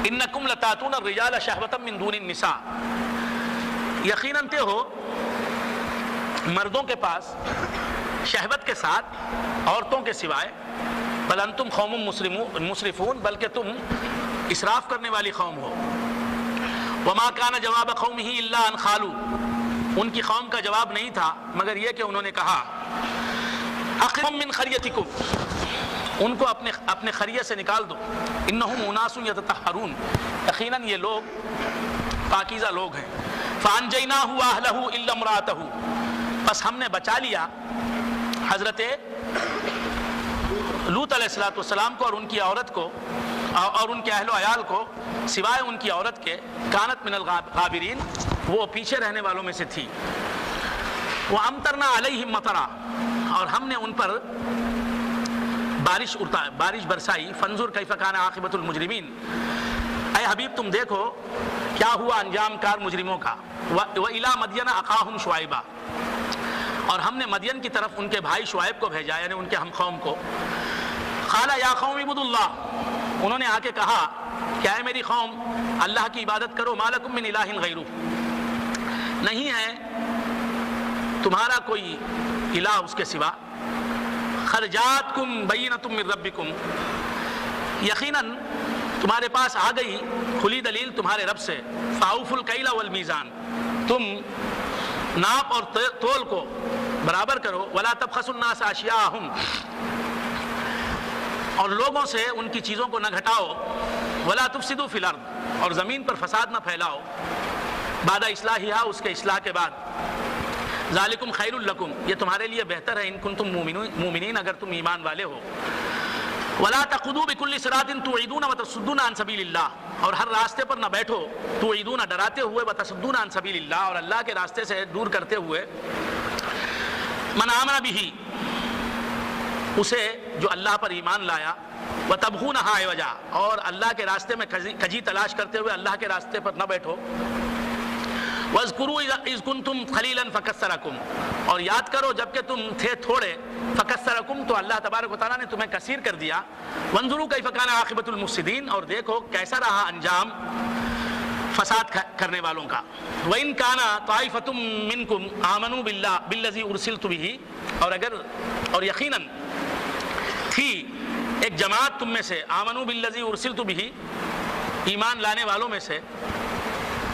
انکم لتاتون الرجال شہوۃ من دون النساء، یقیناً تے ہو مردوں کے پاس شہوت کے ساتھ عورتوں کے سوائے، بل انتم قوم مسرفون، بلکہ تم اسراف کرنے والی قوم ہو۔ وما کان جواب قومہ الا ان قالوا، ان کی قوم کا جواب نہیں تھا مگر یہ کہ انہوں نے کہا، اخرجوہم من قریتکم، ان کو اپنے قریے سے نکال دو، انہم اناس یتطہرون، یقیناً یہ لوگ پاکیزہ لوگ ہیں۔ فانجیناہ واہلہ الا امرأتہ، بس ہم نے بچا لیا حضرت لوط علیہ السلام کو اور ان کی عورت کو اور ان کے اہل و عیال کو، سوائے ان کی عورت کے، کانت من الغابرین، وہ پیچھے رہنے والوں میں سے تھی۔ وَأَمْطَرْنَا عَلَيْهِمْ مَطَرًا، اور ہم نے ان پر بارش برسائی۔ فَانظُرْ كَيْفَ كَانَ عَاقِبَةُ الْمُجْرِمِينَ، اے حبیب تم دیکھو کیا ہوا انجام کار مجرموں کا۔ وَإِلَىٰ مَدْيَنَ أَخَاهُمْ شُعَيْبًا، اور ہم نے مدین کی طرف ان کے بھائی شعیب کو بھیجا، یعنی ان کے ہم قوم کو۔ قَالَ يَا قَوْمِ اعْبُدُوا اللَّهَ، انہوں نے آ کے کہا کہ اے میری قوم اللہ کی عبادت کرو، مَا لَكُم مِّنْ إِلَٰهٍ غَيْرُهُ، نہیں ہے تمہارا کوئی الہ اس کے سوا۔ قَدْ جَاءَتْكُم بَيِّنَةٌ مِّن رَّبِّكُمْ، یقیناً تمہارے پاس آ گئی کھلی دلیل تمہارے رب سے۔ فَأَوْفُوا الْكَيْلَ وَالْمِيزَانَ، تم ناپ اور تول کو برابر کرو۔ وَلَا تَبْخَسُوا النَّاسَ أَشْيَاءَهُمْ، اور لوگوں سے ان کی چیزوں کو نہ گھٹاؤ۔ وَلَا تُفْسِدُوا فِي الْأَرْضِ، اور زمین پر فساد نہ پھیلاؤ۔ بعد اصلاحها، اس کے اصلاح کے بعد۔ ذَلِكُمْ خَيْرٌ لَكُمْ، یہ تمہارے لیے بہتر ہے، ان کنتم مومنین، اگر تم ایمان والے ہو۔ وَلَا تَقْعُدُوا بِكُلِّ صِرَاطٍ تُوعِدُونَ وَتَصُدُّونَ عَنْ سَبِيلِ اللَّهِ، اور ہر راستے پر نہ بیٹھو، توعدون ڈراتے ہوئے، وتصدون عن سبیل اللہ، اور اللہ کے راستے سے دور کرتے ہوئے۔ من آمن بہ، اسے جو اللہ پر ایمان لایا، وتبغونها عوجا، اور اللہ کے راستے میں کجی تلاش کرتے ہوئے اللہ کے راستے پر نہ بیٹھو۔ وَاذْكُرُوا إِذْ كُنْتُمْ قَلِيلًا فَكَثَّرَكُمْ، اور یاد کرو جب کہ تم تھے تھوڑے، فَكَثَّرَكُمْ، تو اللہ تبارک و تعالیٰ نے تمہیں کثیر کر دیا۔ وَانظُرُوا كَيْفَ كَانَ عَاقِبَةُ الْمُفْسِدِينَ، اور دیکھو کیسا رہا انجام فساد کرنے والوں کا۔ وَإِنْ كَانَ طَائِفَةٌ مِّنْكُمْ آمَنُوا بِالَّذِي أُرْسِلْتُ بِهِ، اور یقیناً تھی ایک جماعت تم میں سے، آمنوا بالذی ارسلت بہ، ایمان لانے والوں میں سے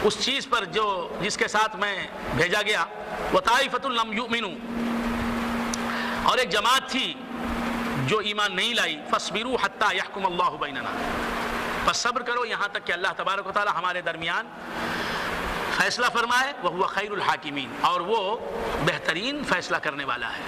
اس چیز پر جس کے ساتھ میں بھیجا گیا۔ وطائفۃ لم یؤمنوا، اور ایک جماعت تھی جو ایمان نہیں لائی۔ فاصبروا حتی یحکم اللہ بیننا، پس صبر کرو یہاں تک کہ اللہ تبارک و تعالی ہمارے درمیان فیصلہ فرمائے۔ وہو خیر الحاکمین، اور وہ بہترین فیصلہ کرنے والا ہے۔